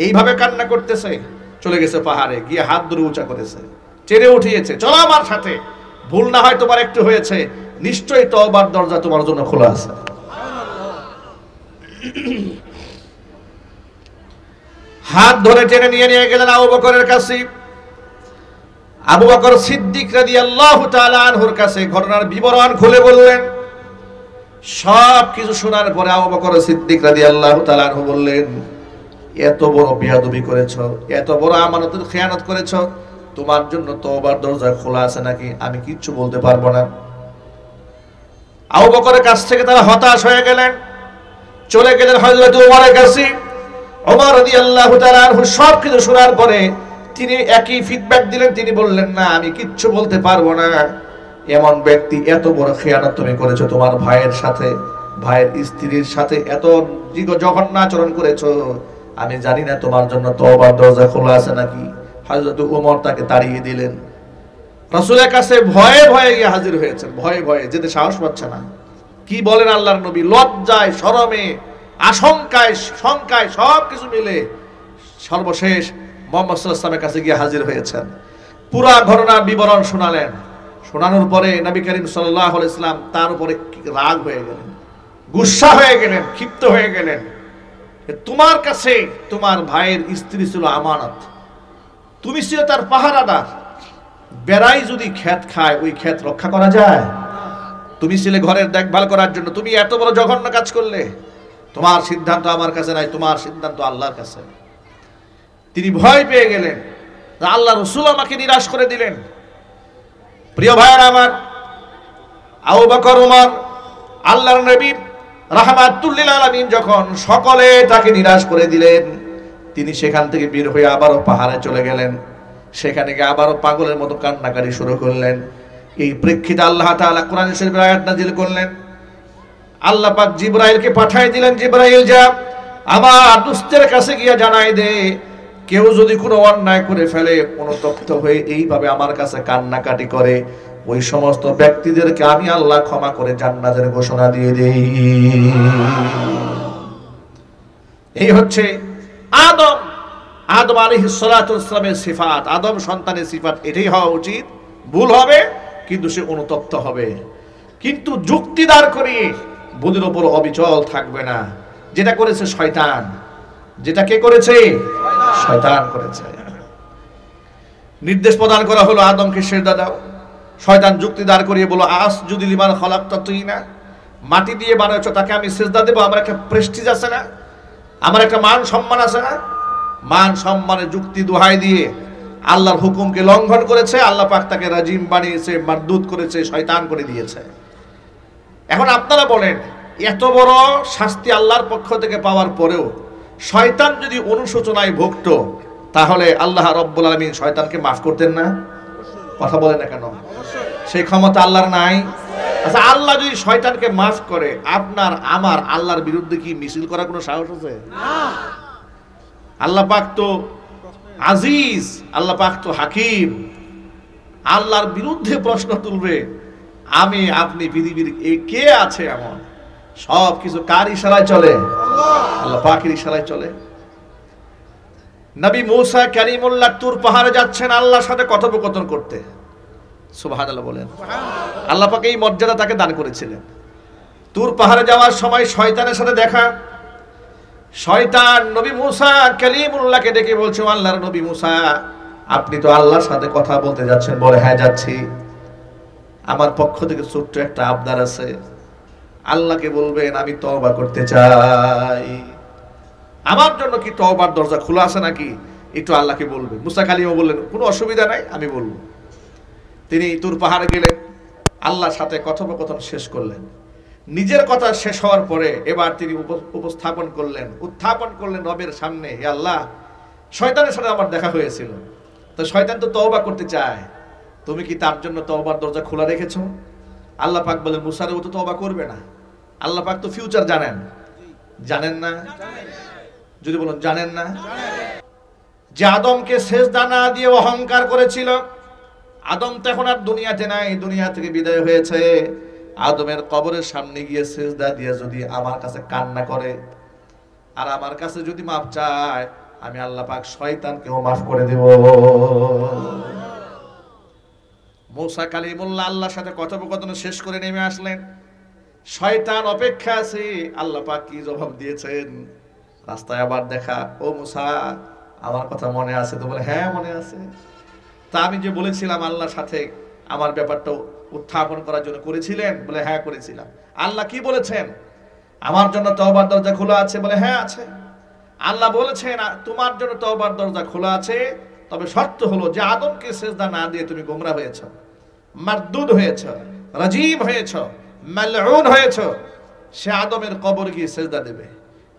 এইভাবে কান্না করতেছে। চলে গেছে পাহাড়ে গিয়ে হাত ধরে উঁচা করেছে, চেড়ে উঠিয়েছে, চলো আমার সাথে, ভুল না হয় তোমার একটু হয়েছে, নিশ্চয়ই তওবার দরজা তোমার জন্য খোলা আছে। হাত ধরে টেনে নিয়ে গেলেন আবু বকরের কাছে। আবু বকর সিদ্দিক রাদিয়াল্লাহু তাআলা আনহুর কাছে ঘটনার বিবরণ খুলে বললেন। সব কিছু শোনার পরে আবু বকর সিদ্দিক রাদিয়াল্লাহু তাআলা আনহু বললেন, এত বড় বেয়াদবি করেছো, এত বড় আমানতের খেয়ানত করেছো, তোমার জন্য তওবার দরজা খোলা আছে নাকি আমি কিচ্ছু বলতে পারবো না। আবু বকরের কাছ থেকে তারা হতাশ হয়ে গেলেন, চলে গেলেন হযরত ওমরের কাছে। ওমর রাদিয়াল্লাহু তাআলা আনহু সব কিছু শোনার পরে তিনি একই ফিডব্যাক দিলেন। তিনি বললেন, না আমি কিচ্ছু বলতে পারবো না, এমন ব্যক্তি এত বড় খেয়ানত তুমি করেছো, তোমার ভাইয়ের সাথে, ভাইয়ের স্ত্রীর সাথে এত জঘন্য আচরণ করেছো, আমি জানি না তোমার জন্য তওবার দরজা খোলা আছে নাকি। হযরত ওমর তাকে তাড়িয়ে দিলেন। রাসূলের কাছে ভয়ে ভয়ে গিয়ে হাজির হয়েছেন, ভয়ে ভয়ে যেতে সাহস পাচ্ছে না। কি বলেন আল্লাহর নবী, লজ্জায়, শরমে, আশঙ্কায়, শঙ্কায় সবকিছু মিলে সর্বশেষ মুহাম্মদ সাল্লাল্লাহু আলাইহি ওয়াসাল্লামের কাছে গিয়ে হাজির হয়েছেন। পুরা ঘটনার বিবরণ শোনালেন। শোনানোর পরে নবী করিম সাল্লাল্লাহু আলাইহি ওয়াসাল্লাম তার উপরে রাগ হয়ে গেলেন, গুসা হয়ে গেলেন, ক্ষিপ্ত হয়ে গেলেন। তোমার কাছে তোমার ভাইয়ের স্ত্রী ছিল আমানত, তুমি ছিল তার পাহারাদার, বেড়াই যদি ক্ষেত খায় ওই ক্ষেত রক্ষা করা যায়? তুমি ছিলে ঘরের দেখভাল করার জন্য, তুমি এত বড় জঘন্য কাজ করলে। তোমার সিদ্ধান্ত আমার কাছে নাই, তোমার সিদ্ধান্ত আল্লাহর কাছে। তিনি ভয় পেয়ে গেলেন, আল্লাহ রাসূল আমাকে নিরাশ করে দিলেন। প্রিয় ভাইরা আমার, আবু বকর, ওমর, আল্লাহর নবী রাহমাতুল লিল আলামিন যখন সকলে তাকে নিরাশ করে দিলেন, তিনি সেখান থেকে বের হয়ে আবারও পাহাড়ে চলে গেলেন। সেখানে গিয়ে আবারও পাগলের মতো কান্নাকারি শুরু করলেন। এই প্রেক্ষিতে আল্লাহ তাআলা কোরআন শরীফের আয়াত নাযিল করলেন। আল্লাহ পাক জিবরাইলকে পাঠিয়ে দিলেন, জিবরাইল যা আমার দুস্থের কাছে গিয়ে জানাই দে, কেউ যদি কোনো অন্যায় করে ফেলে, অনুতপ্ত হয়ে এইভাবে আমার কাছে কান্নাকাটি করে, ওই সমস্ত ব্যক্তিদেরকে আমি আল্লাহ ক্ষমা করে জান্নাতের ঘোষণা দিয়ে দেই। এই হচ্ছে আদম আলাইহিস সালাতু ওয়াস সালামের সিফাত, আদম সন্তানের সিফাত। এটাই হওয়া উচিত। ভুল হবে কিন্তু সে অনুতপ্ত হবে, কিন্তু যুক্তি দাঁড় করিয়ে বুদ্ধির উপর অবিচল থাকবে না। যেটা করেছে শয়তান, যেটা কে করেছে? শয়তান করেছে। নির্দেশ প্রদান করা হলো আদমকে সিজদা দাও। শয়তান যুক্তি দাঁড় করিয়ে বলল, আসজুদু লিমান খালাকতা তিনা, মাটি দিয়ে বানাইছো তাকে আমি সিজদা দেব? আমার একটা প্রেস্টিজ আছে না, আমার একটা মান সম্মান আছে না? মান সম্মানের যুক্তি দোহাই দিয়ে আল্লাহর হুকুমকে লঙ্ঘন করেছে। আল্লাহ পাক তাকে রাজিম বানিয়েছে, মারদুদ করেছে, শয়তান করে দিয়েছে। এখন আপনারা বলেন, এত বড় শাস্তি আল্লাহর পক্ষ থেকে পাওয়ার পরেও শয়তান যদি অনুশোচনায় ভুগত, তাহলে আল্লাহ রাব্বুল আলামিন শয়তানকে মাফ করতেন না? কথা বলেন না কেন? সেই ক্ষমতা আল্লাহর নাই? আচ্ছা, আল্লাহ যদি শয়তানকে মাফ করে, আপনার আমার আল্লাহর বিরুদ্ধে কি মিছিল করার কোনো সাহস আছে? আল্লাহ পাক তো আজিজ, আল্লাহ পাক তো হাকিম। আল্লাহর বিরুদ্ধে প্রশ্ন তুলবে আমি আপনি, পৃথিবীর কে আছে এমন? সব কিছু কার ইশারায় চলে? আল্লাহ পাকের ইশারায় চলে। নবী মুসা কালিমুল্লাহ তুর পাহাড়ে যাচ্ছেন আল্লাহর সাথে কথোপকথন করতে। সুবহানাল্লাহ বলেন। আল্লাহ পাক এই মর্যাদা তাকে দান করেছিলেন। তুর পাহাড়ে যাওয়ার সময় শয়তানের সাথে দেখা। শয়তান নবী মুসা কালিমুল্লাহকে ডেকে বলছে, আল্লাহর নবী মুসা, আপনি তো আল্লাহর সাথে কথা বলতে যাচ্ছেন। বলে, হ্যাঁ যাচ্ছি। আমার পক্ষ থেকে ছোট্ট একটা আবদার আছে। আল্লাহকে বলবেন আমি তওবা করতে চাই। আমার জন্য কি তওবার দরজা খোলা আছে নাকি একটু আল্লাহকে বলবেন। মুসা কালিমও বললেন, কোনো অসুবিধা নাই, আমি বলবো। তিনি তুর পাহাড়ে গেলেন, আল্লাহর সাথে কথোপকথন শেষ করলেন। নিজের কথা শেষ হওয়ার পরে এবার তিনি উত্থাপন করলেন রবের সামনে, হে আল্লাহ, শয়তানের সাথে আমার দেখা হয়েছিল, তো শয়তান তো তওবা করতে চায়, তুমি কি তার জন্য তওবার দরজা খোলা রেখেছো? আল্লাহ পাক বলেন, মুসারে ও তো তওবা করবে না। আল্লাহ পাক তো ফিউচার জানেন না? যদি বলুন জানেন না? যে আদমকে সেজদা না দিয়ে অহংকার করেছিল, আদম তো এখন আর দুনিয়াতে নাই, দুনিয়া থেকে বিদায় হয়েছে। আদমের কবরের সামনে গিয়ে সেজদা দিয়ে যদি আমার কাছে কান্না করে আর আমার কাছে যদি মাফ চায়, আমি আল্লাহ পাক শয়তানকেও মাফ করে দেব। মূসা কালিমুল্লাহ আল্লাহর সাথে কথোপকথন শেষ করে নেমে আসলেন। শয়তান অপেক্ষা আছে আল্লাহ পাক কি জবাব দিয়েছেন। রাস্তায় আবার দেখা, ও মূসা, আমার কথা মনে আছে তো? বলে, হ্যাঁ মনে আছে। তা আমি যে বলেছিলাম আল্লাহর সাথে আমার ব্যাপারটা উত্থাপন করার জন্য করেছিলেন? বলে, হ্যাঁ করেছিলাম। আল্লাহ কি বলেছেন? আমার জন্য তওবার দরজা খোলা আছে? বলে, হ্যাঁ আছে। আল্লাহ বলেছেন তোমার জন্য তওবার দরজা খোলা আছে, তবে শর্ত হলো যে আদমকে সেজদা না দিয়ে তুমি গোমরা হয়েছ, মারদুদ হয়েছ, রাজিম হয়েছ, মালউন হয়েছ, সে আদমের কবর গিয়ে সেজদা দেবে,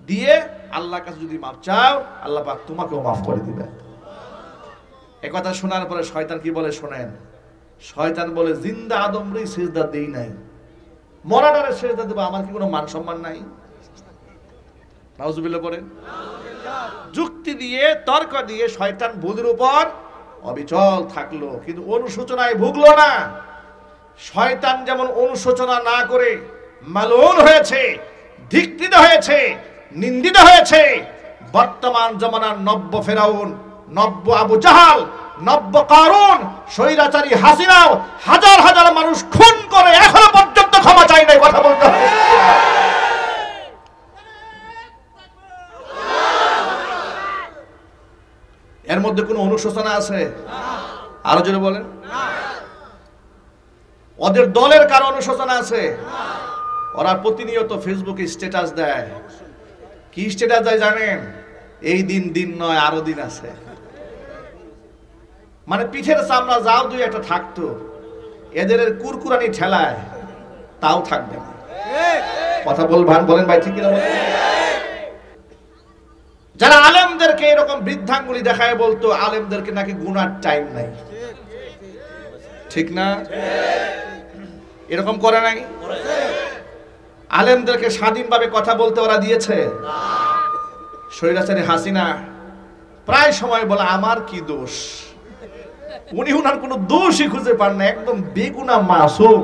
দিয়ে আল্লাহর কাছে যদি মাফ চাও, আল্লাহ পাক তোমাকেও মাফ করে দিবে। এই কথা শোনার পরে শয়তান কি বলে শোনেন। শয়তান বলে, জিন্দা আদমরই সেজদা দেই নাই, মরাটারে সেজদা দেব, আমার কি কোনো মান সম্মান নাই? নাউজুবিল্লাহ পড়েন। যুক্তি দিয়ে, তর্ক দিয়ে শয়তান বুদের উপর অবিচল থাকলো, কিন্তু অনুশোচনায় ভুগলো না। শয়তান যেমন অনুশোচনা না করে মালউন হয়েছে, ধিক্কৃত হয়েছে, নিন্দিত হয়েছে, বর্তমান জমানার নব্য ফেরাউন, নব্য আবু জাহাল, নব্য কারুন, স্বৈরাচারী হাসিনাও হাজার হাজার মানুষ খুন করে এখনো পর্যন্ত ক্ষমা চায় নাই। কথা বলতে হবে। এর মধ্যে কোনো অনুশোচনা আছে? আরো জোরে বলেন। ওদের দলের কারো অনুশোচনা আছে? ওরা প্রতিনিয়ত ফেসবুকে স্ট্যাটাস দেয়। কি স্ট্যাটাস দেয় জানেন? এই দিন দিন নয়, আরো দিন আছে। মানে পিঠের চামড়া যাও দুই একটা থাকতো, এদের কুরকুরানি ঠেলায় তাও থাকবে না। কথা বলেন ভাই, ঠিক কিনা? যারা আলেমদেরকে এরকম বৃদ্ধাঙ্গুলি দেখায় বলতো আলেমদেরকে নাকি গুনার টাইম নাই, ঠিক না? এরকম করে নাই? আলেমদেরকে স্বাধীনভাবে কথা বলতে ওরা দিয়েছে? স্বৈরাচারী হাসিনা প্রায় সময় বলে, আমার কি দোষ? উনি উনার কোনো দোষই খুঁজে পান না, একদম বেগুনা মাসুম।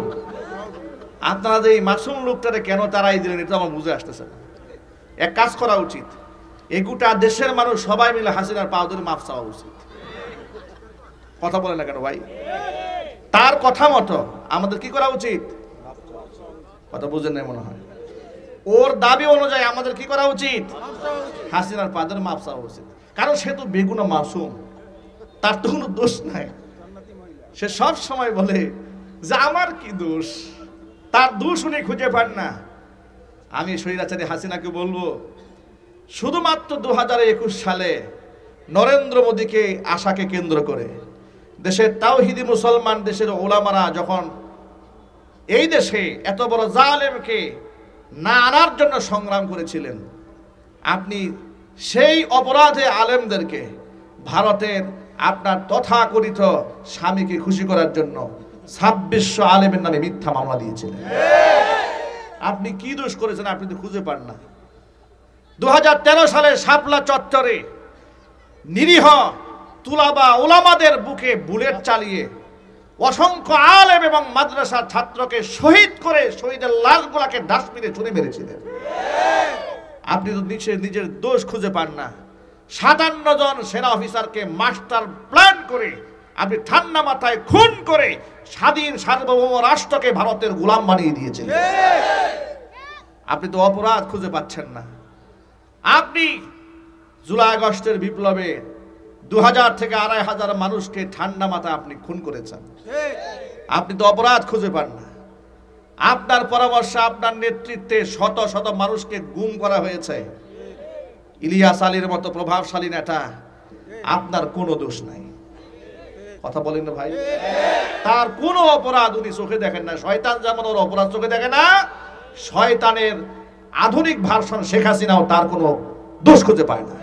আপনারা যে এই মাসুম লোকটারে কেন তারাই দিলেন, এটা আমার বুঝে আসতেছে না। এক কাজ করা উচিত, এই গোটা দেশের মানুষ সবাই মিলে হাসিনার পা ধরে মাফ চাওয়া উচিত। কথা বলে না কেন ভাই? তার কথা মতো আমাদের কি করা উচিত? কথা বুঝেন না মনে হয়। ওর দাবি অনুযায়ী আমাদের কি করা উচিত? হাসিনার পা ধরে মাফ চাওয়া উচিত। কারণ সে তো বেগুনা মাসুম, তার তো কোনো দোষ নাই। সে সব সময় বলে যে আমার কি দোষ, তার দোষ উনি খুঁজে পান না। আমি স্বৈরাচারী হাসিনাকে বলবো, শুধুমাত্র 2021 সালে নরেন্দ্র মোদীকে আশাকে কেন্দ্র করে দেশের তাওহিদি মুসলমান, দেশের ওলামারা যখন এই দেশে এত বড় জালেমকে না আনার জন্য সংগ্রাম করেছিলেন, আপনি সেই অপরাধে আলেমদেরকে ভারতের আপনার তথাকথিত স্বামীকে খুশি করার জন্য 2600 আলেমের নামে মিথ্যা মামলা দিয়েছিলেন। আপনি কি দোষ করেছেন আপনি তো খুঁজে পান না। 2013 সালে শাপলা চত্বরে নিরীহ তুলাবা ওলামাদের বুকে বুলেট চালিয়ে অসংখ্য আলেম এবং মাদ্রাসার ছাত্রকে শহীদ করে শহীদের লাশগুলোকে ডাস্টবিনে ছুঁড়ে মেরেছিলেন। আপনি তো নিজের দোষ খুঁজে পান না। 57 জন সেনা অফিসারকে মাস্টার প্ল্যান করে আপনি ঠান্ডা মাথায় খুন করে স্বাধীন সার্বভৌম রাষ্ট্রকে ভারতের গোলাম বানিয়ে দিয়েছেন। আপনি তো অপরাধ খুঁজে পাচ্ছেন না। আপনি জুলাই আগস্টের বিপ্লবে 2000 থেকে 2500 মানুষকে ঠান্ডা মাথা আপনি খুন করেছেন। আপনি তো অপরাধ খুঁজে পান না। আপনার পরামর্শে, আপনার নেতৃত্বে শত শত মানুষকে গুম করা হয়েছে। ইলিয়াস আলীর মতো প্রভাবশালী নেতা, আপনার কোনো দোষ নাই। কথা বলেন না ভাই? তার কোনো অপরাধ উনি চোখে দেখেন না। শয়তান যেমন ওর অপরাধ চোখে দেখে না, শয়তানের আধুনিক ভার্সন শেখ হাসিনাও তার কোনো দোষ খুঁজে পায় না।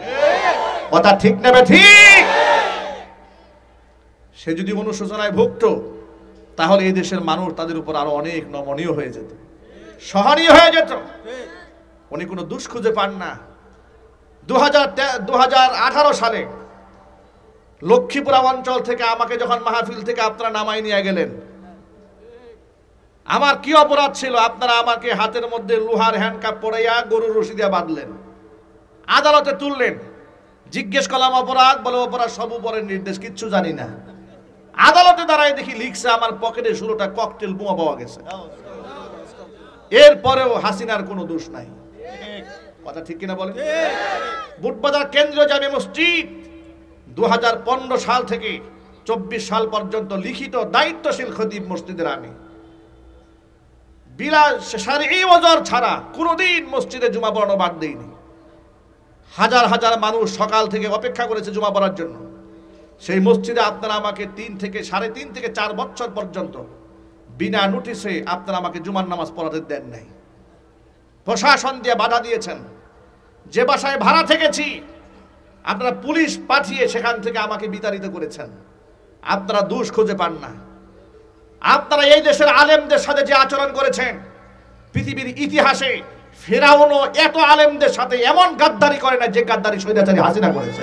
কথা ঠিক নেবে ঠিক। সে যদি অনুশোচনায় ভুগত তাহলে এই দেশের মানুষ তাদের উপর আরো অনেক নমনীয় হয়ে যেত, সহনীয় হয়ে যেত। উনি কোনো দোষ খুঁজে পান না। 2018 সালে লক্ষ্মীপুরা অঞ্চল থেকে আমাকে যখন মাহফিল থেকে আপনারা নামাই নিয়ে গেলেন, আমার কি অপরাধ ছিল? আপনারা আমাকে হাতের মধ্যে লোহার হ্যান্ডকাপ পরাইয়া গরুর রশি দিয়ে বাঁধলেন, আদালতে তুললেন। জিজ্ঞেস করলাম অপরাধ, বলে অপরাধ সব উপরের নির্দেশ, কিচ্ছু জানি না। আদালতে দাঁড়ায় দেখি লিখছে আমার পকেটে 16টা ককটেল বোমা পাওয়া গেছে। এরপরেও হাসিনার কোনো দোষ নাই। কথা ঠিক কিনা বলেন? বুটবাজার কেন্দ্রীয় জামে মসজিদ 2015 সাল থেকে 24 সাল পর্যন্ত লিখিত দায়িত্বশীল খতিব মসজিদের আমি শারঈ ওযর ছাড়া কোনোদিন মসজিদে জুমা পড়ানো বাদ দেইনি। হাজার হাজার মানুষ সকাল থেকে অপেক্ষা করেছে জুমা পড়ার জন্য। সেই মসজিদে আপনারা আমাকে 3 থেকে 3.5 থেকে 4 বছর পর্যন্ত বিনা নোটিশে আপনারা আমাকে জুমার নামাজ পড়াতে দেন নাই। প্রশাসন দিয়ে বাধা দিয়েছেন। যে বাসায় ভাড়া থেকেছি আপনারা পুলিশ পাঠিয়ে সেখান থেকে আমাকে বিতাড়িত করেছেন। আপনারা দোষ খুঁজে পান না। আপনারা এই দেশের আলেমদের সাথে যে আচরণ করেছেন, পৃথিবীর ইতিহাসে ফেরাউনও এত আলেমদের সাথে এমন গাদ্দারি করে না যে গাদ্দারি স্বৈরাচারী হাসিনা করেছে।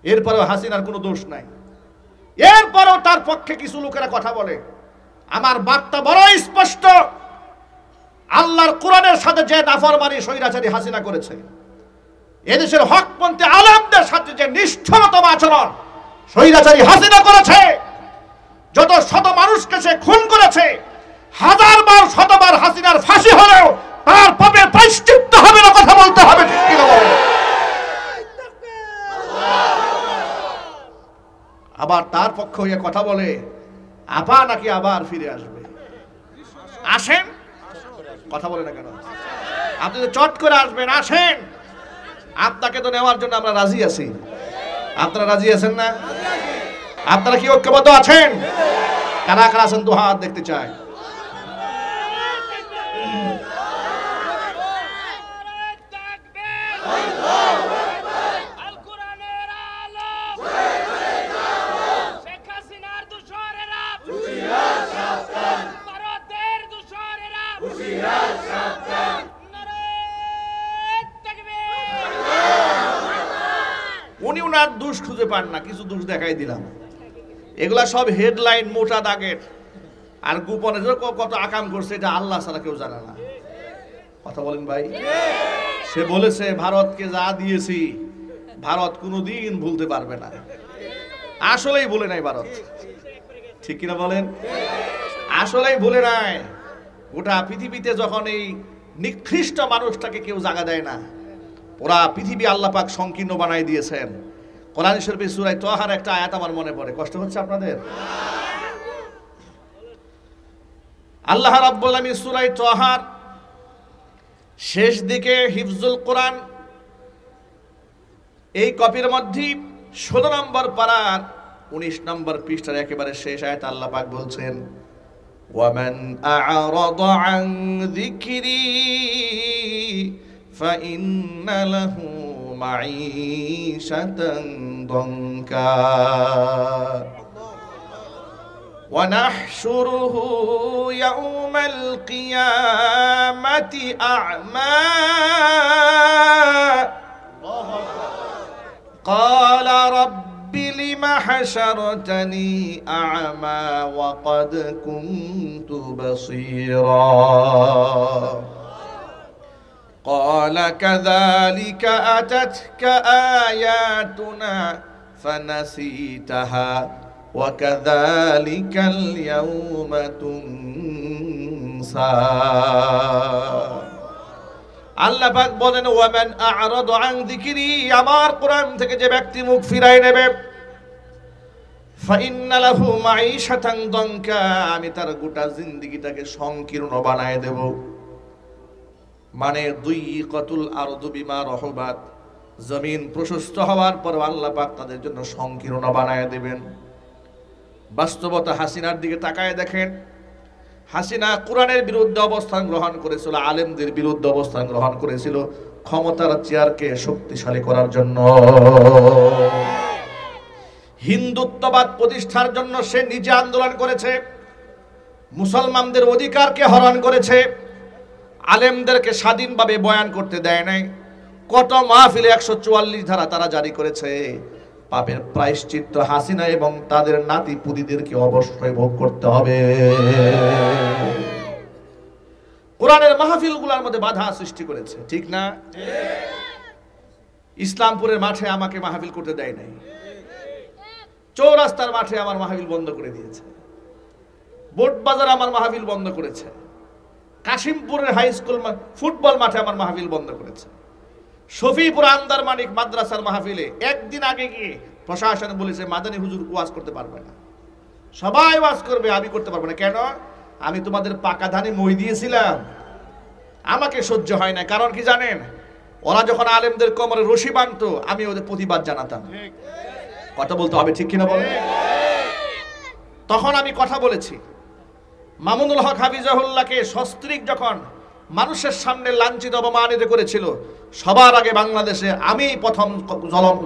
এরপরেও হাসিনার কোনো দোষ নাই। এরপরেও তার পক্ষে কিছু লোকেরা কথা বলে। আমার বার্তা বড় স্পষ্ট, আল্লাহর কোরআনের সাথে যে নাফরমানি স্বৈরাচারী হাসিনা করেছে, এদেশের হকপন্থী আলেমদের সাথে যে নিষ্ঠুরতম আচরণ স্বৈরাচারী হাসিনা করেছে, যত শত মানুষকে সে খুন করেছে, 1000 বার 100 বার হাসিনার ফাঁসি হলেও তার পাপের প্রায়শ্চিত্ত হবে না। কথা বলতে হবে ঠিক কি না বলেন? আবার তার পক্ষ হয়ে কথা বলে আপা নাকি আবার ফিরে আসবে। আসেন, কথা বলে না কেন? আপনি তো চট করে আসবেন, আসেন। আপনাকে তো নেওয়ার জন্য আমরা রাজি আছি। আপনারা রাজি আছেন না? আপনারা কি ঐক্যবদ্ধ আছেন? কারা কারা আছেন? 2 হাত দেখতে চাই। উনি ওনার দোষ খুঁজে পান না, কিছু দোষ দেখাই দিলাম। এগুলা সব হেডলাইন, মোটা দাগের। আর গোপনে কত আকাম করছে এটা আল্লাহ ছাড়া কেউ জানে না। কথা বলেন ভাই। সে বলেছে ভারতকে যা দিয়েছি ভারত কোনোদিন ভুলতে পারবে না। আসলেই ভুলে নাই ভারত, ঠিক কিনা বলেন? আসলেই ভুলে নাই। গোটা পৃথিবীতে যখন এই নিকৃষ্ট মানুষটাকে কেউ জায়গা দেয় না, পুরা পৃথিবী আল্লাহ পাক সংকীর্ণ বানাই দিয়েছেন। কোরআন শরীফের সূরা তাহার একটা আয়াত আমার মনে পড়ে। কষ্ট হচ্ছে আপনাদের? আল্লাহ রাব্বুল আলামিন সূরা তাহার শেষ দিকে হিফজুল কোরআন এই কপির মধ্যে 16 নম্বর পারার 19 নম্বর পৃষ্ঠার একেবারে শেষ আয়াত আল্লাহ পাক বলছেন, ওয়ামান আ'রাদা আন যিকরি فإن له معيشة ضنكا ونحشره يوم القيامة أعمى قال رب لم حشرتني أعمى وقد كنت بصيرا قال كذلك أتتك آياتنا فنسيتها وكذلك اليوم تنسى আল্লাহ পাক বলেন, ওয়ামান আ'রাদা আন যিকরি, আমার কোরআন থেকে যে ব্যক্তি মুখ ফিরায় নেবে, ফাইন্না লাহু মাঈশাতান দানকা, আমি তার গোটা জিন্দেগিটাকে সংকীর্ণ বানায় দেব। মানে দুইকাতুল আরদু বিমা রহবাত, জমিন প্রশস্ত হওয়ার পর আল্লাহ পাক তাদের জন্য সংকীর্ণ বানায় দেবেন। বাস্তবতা হাসিনার দিকে তাকায় দেখেন, হাসিনা কোরআনের বিরুদ্ধে অবস্থান গ্রহণ করেছিল, আলেমদের বিরুদ্ধে অবস্থান গ্রহণ করেছিল ক্ষমতার চেয়ারকে শক্তিশালী করার জন্য। হিন্দুত্ববাদ প্রতিষ্ঠার জন্য সে নিজে আন্দোলন করেছে, মুসলমানদের অধিকারকে হরণ করেছে, আলেমদেরকে স্বাধীনভাবে বয়ান করতে দেয় নাই। কত মাহফিলে 144 ধারা তারা জারি করেছে। পাপের প্রায়শ্চিত্ত হাসিনা এবং তাদের নাতি পুতিদেরকে অবশ্যই ভোগ করতে হবে। কোরআনের মাহফিলগুলোর মধ্যে বাধা সৃষ্টি করেছে, ঠিক না? ইসলামপুরের মাঠে আমাকে মাহফিল করতে দেয় নাই, চৌরাস্তার মাঠে আমার মাহফিল বন্ধ করে দিয়েছে, বোটবাজার আমার মাহফিল বন্ধ করেছে, কাশিমপুরের হাই স্কুল ফুটবল মাঠে আমার মাহফিল বন্ধ করেছে, শফিপুর আন্দার মানিক মাদ্রাসার মাহফিলে একদিন আগে গিয়ে প্রশাসন বলেছে মাদানী হুজুর ওয়াজ করতে পারবে না, সবাই ওয়াজ করবে, আমি করতে পারবো না। কেন? আমি তোমাদের পাকা ধানে মই দিয়েছিলাম, আমাকে সহ্য হয় না। কারণ কি জানেন? ওরা যখন আলেমদের কোমরে রশি বাঁধতো আমি ওদের প্রতিবাদ জানাতাম। কথা বলতে হবে, ঠিক কিনা বলেন? তখন আমি কথা বলেছি। মামুনুল হক হাফিজাহুল্লাহকে সস্ত্রীক যখন মানুষের সামনে লাঞ্ছিত অপমানিত করেছিল, সবার আগে বাংলাদেশে আমি প্রথম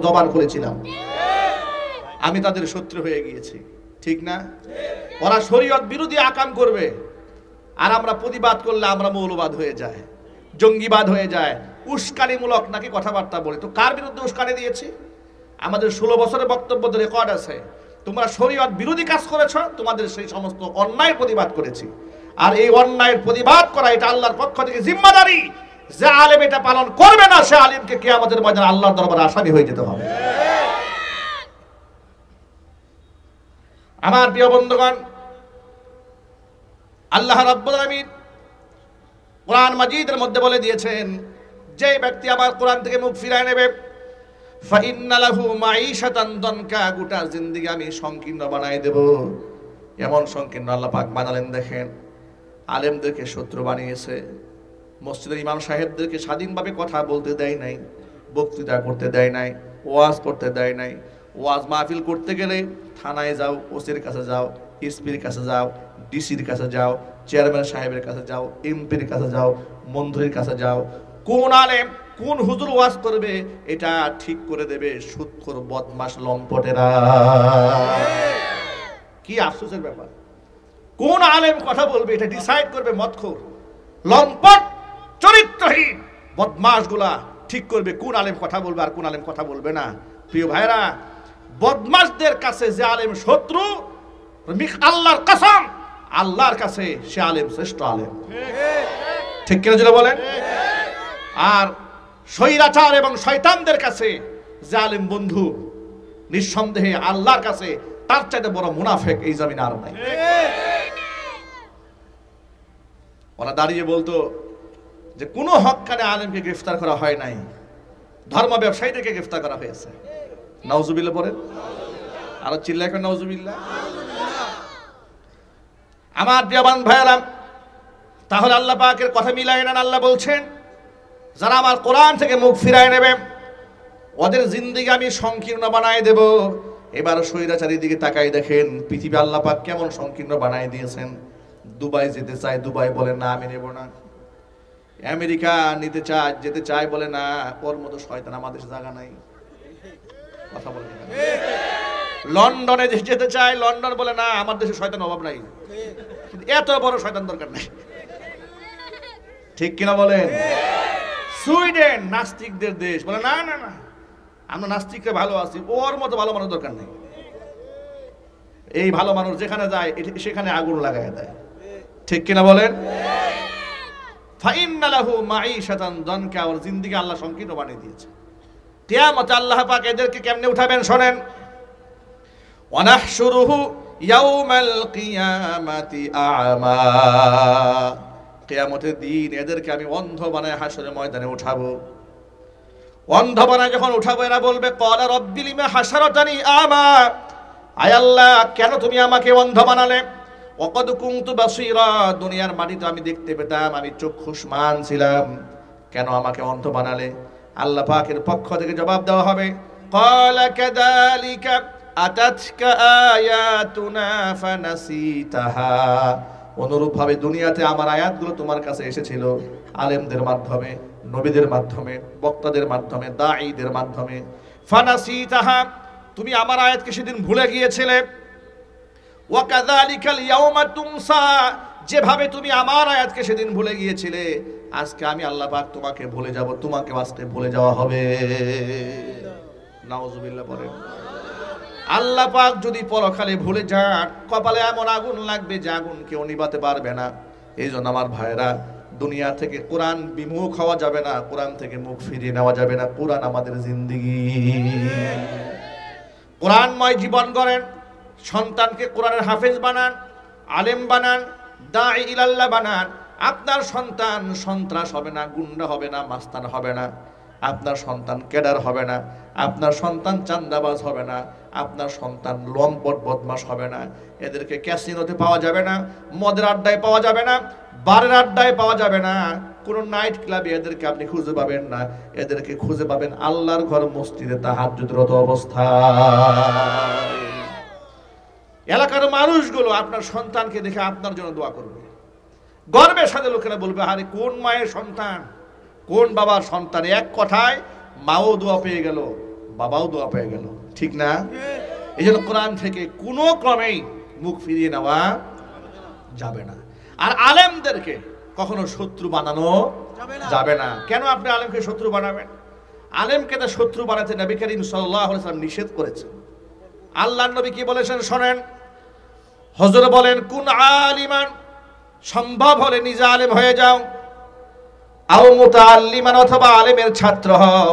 জবান করেছিলাম। আমি তাদের শত্রু হয়ে গিয়েছি, ঠিক না? ওরা শরীয়ত বিরোধী আকাম করবে, আর আমরা প্রতিবাদ করলে আমরা মৌলবাদ হয়ে যায়, জঙ্গিবাদ হয়ে যায়, উস্কানিমূলক নাকি কথাবার্তা বলি। তো কার বিরুদ্ধে উস্কানি দিয়েছি? আমাদের 16 বছরের বক্তব্য রেকর্ড আছে। তোমরা শরীয়ত বিরোধী কাজ করেছ, তোমাদের সেই সমস্ত অন্যায় প্রতিবাদ করেছি। আর এই অন্যায়ের প্রতিবাদ করা এটা আল্লাহর পক্ষ থেকে জিম্মাদারি। যে আলেম এটা পালন করবে না, সে আলেমকে কিয়ামতের ময়দানে আল্লাহর দরবারে আসামি হয়ে যেতে হবে। আমার প্রিয় বন্ধুগণ, আল্লাহ রাব্বুল আলামিন কোরআন মাজিদের মধ্যে বলে দিয়েছেন, যে ব্যক্তি আমার কোরআন থেকে মুখ ফিরায় নেবে, ফাইন্না লাহু মাঈশাতান দানকা, গোটা জিন্দেগি আমি সংকীর্ণ বানাই দেব। এমন সংকীর্ণ আল্লাহ পাক বানালেন। দেখেন, আলেমদেরকে শত্রু বানিয়েছে, মসজিদের ইমাম সাহেবদেরকে স্বাধীনভাবে কথা বলতে দেয় নাই, বক্তৃতা করতে দেয় নাই, ওয়াজ করতে দেয় নাই। ওয়াজ মাহফিল করতে গেলে থানায় যাও, ওসির কাছে যাও, এসপির কাছে যাও, ডিসির কাছে যাও, চেয়ারম্যান সাহেবের কাছে যাও, এমপির কাছে যাও, মন্ত্রীর কাছে যাও। কোন আলেম কোন হুজুর ওয়াজ করবে এটা ঠিক করে দেবে সুদখোর বদমাশ লম্পটেরা। কি আফসোসের ব্যাপার! কোন আলেম কথা বলবে এটা ডিসাইড করবে মদখোর, লম্পট, চরিত্রহীন বদমাশগুলা ঠিক করবে কোন আলেম কথা বলবে আর কোন আলেম কথা বলবে না। প্রিয় ভাইরা, বদমাশদের কাছে যে আলেম শত্রু, আল্লাহর কসম, আল্লাহর কাছে সে আলেম শ্রেষ্ঠ আলেম। ঠিক কিনা যেটা বলেন? আর স্বৈরাচার এবং শয়তানদের কাছে যে আলেম বন্ধু, নিঃসন্দেহে আল্লাহর কাছে তার চাইতে বড় মুনাফেক এই জমিনে আর নাই। ওরা দাঁড়িয়ে বলতো যে কোনো হক্কানে আলেমকে গ্রেফতার করা হয় নাই, ধর্ম ব্যবসায়ীদেরকে গ্রেফতার করা হয়েছে। নাউজুবিল্লাহ পড়েন, আরো চিল্লায় করেন নাউজুবিল্লাহ। আমার প্রিয়বান ভাইরা, তাহলে আল্লাহ পাকের কথা মিলায় নেন। আল্লাহ বলছেন, যারা আমার কোরআন থেকে মুখ ফিরায় নেবে ওদের জিন্দেগি আমি সংকীর্ণ বানায় দেব। এবার স্বৈরাচারীর দিকে তাকাই দেখেন, পৃথিবী আল্লাহ পাক কেমন সংকীর্ণ বানায় দিয়েছেন। দুবাই যেতে চায়, দুবাই বলে না আমি নেব না। আমেরিকা নিতে চায়, যেতে চায়, বলে না, ওর মতো শয়তান আমাদের জায়গা নাই। কথা বলে না। লন্ডনে যেতে চায়, লন্ডন বলে না, আমার দেশে শয়তান অভাব নাই, এত বড় শয়তান দরকার নাই। ঠিক কিনা বলেন? সুইডেন নাস্তিকদের দেশ, বলে না না না, আমরা নাস্তিকরা ভালো আছি, ওর মতো ভালো মানুষ দরকার নেই। এই ভালো মানুষ যেখানে যায় সেখানে আগুন লাগায় দেয়। ঠিক কিনা বলেন? ফাইন্না লাহু মাঈশাতান দানকা, ওর জিন্দেগি আল্লাহ সংকীর্ণ বানিয়ে দিয়েছে। কিয়ামতে আল্লাহ পাক এদেরকে কেমনে উঠাবেন শোনেন। ওয়ানাহশুরুহু ইয়াউমাল কিয়ামাতি আ'মা, কিয়ামতের দিন এদেরকে আমি অন্ধ বানায় হাসরের ময়দানে উঠাবো। অন্ধ বানায় যখন উঠাবো, এরা বলবে, ক্বালা রাব্বি লিমা হাশারাতানি আ'মা, আয় আল্লাহ কেন তুমি আমাকে অন্ধ বানালে? ওয়াকাদ কুনতু বাসীরা, দুনিয়ার মাটিতে আমি দেখতে পেতাম, আমি চক্ষুষ্মান ছিলাম, কেন আমাকে অন্ধ বানালে? আল্লাহ পাকের পক্ষ থেকে জবাব দেওয়া হবে, ক্বালা কাযালিকা আতাতকা আয়াতুনা ফানাসিতাহা অনুরূপভাবে দুনিয়াতে আমার আয়াতগুলো তোমার কাছে এসেছিল আলেমদের মাধ্যমে, নবীদের মাধ্যমে, বক্তাদের মাধ্যমে, দাঈদের মাধ্যমে। ফানাসিতাহা, তুমি আমার আয়াতকে সেদিন ভুলে গিয়েছিলে। ওয়া কাযালিকাল ইয়াউমা তুনসা, যেভাবে তুমি আমার আয়াতকে সেদিন ভুলে গিয়েছিলে, আজকে আমি আল্লাহ পাক তোমাকে ভুলে যাব, তোমাকে আজকে ভুলে যাওয়া হবে। নাউজুবিল্লাহ বলেন। আল্লাহ পাক যদি পরকালে ভুলে যান, কপালে এমন আগুন লাগবে যে আগুন কেউ নিভাতে পারবে না। এই জন্য আমার ভাইরা, দুনিয়া থেকে কোরআন বিমুখ হওয়া যাবে না, কোরআন থেকে মুখ ফিরিয়ে নেওয়া যাবে না। কোরআন আমাদের জিন্দেগি। কোরআনময় জীবন গড়েন, সন্তানকে কোরআনের হাফেজ বানান, আলেম বানান, দাঈ ইলাল্লাহ বানান। আপনার সন্তান সন্ত্রাস হবে না, গুন্ডা হবে না, মাস্তান হবে না, আপনার সন্তান ক্যাডার হবে না, আপনার সন্তান চান্দাবাজ হবে না, আপনার সন্তান লম্পট বদমাশ হবে না। এদেরকে ক্যাসিনোতে পাওয়া যাবে না, মদের আড্ডায় পাওয়া যাবে না, বারের আড্ডায় পাওয়া যাবে না, কোন নাইট ক্লাবে এদেরকে আপনি খুঁজে পাবেন না। এদেরকে খুঁজে পাবেন আল্লাহর ঘর মসজিদে তাহাজ্জুদরত অবস্থায়। এলাকার মানুষগুলো আপনার সন্তানকে দেখে আপনার জন্য দোয়া করবে, গর্বের সাথে লোকেরা বলবে, আরে কোন মায়ের সন্তান, কোন বাবার সন্তান। এক কথায় মাও দোয়া পেয়ে গেল, বাবাও দোয়া পেয়ে গেল, ঠিক না? এই জন্য কোরআন থেকে কোনো ক্রমেই মুখ ফিরিয়ে নেওয়া যাবে না। আর আলেমদেরকে কখনো শত্রু বানানো যাবে না। কেন আপনি আলেমকে শত্রু বানাবেন? আলেমকে তো শত্রু বানাতে নবী করিম সাল্লাল্লাহু আলাইহি ওয়াসাল্লাম নিষেধ করেছেন। আল্লাহর নবী কি বলেছেন শোনেন। হুজুর বলেন, কুন আলিমান, সম্ভব হলে নিজে আলেম হয়ে যাও, আও মুতাআল্লিমান, অথবা আলেমের ছাত্র হও।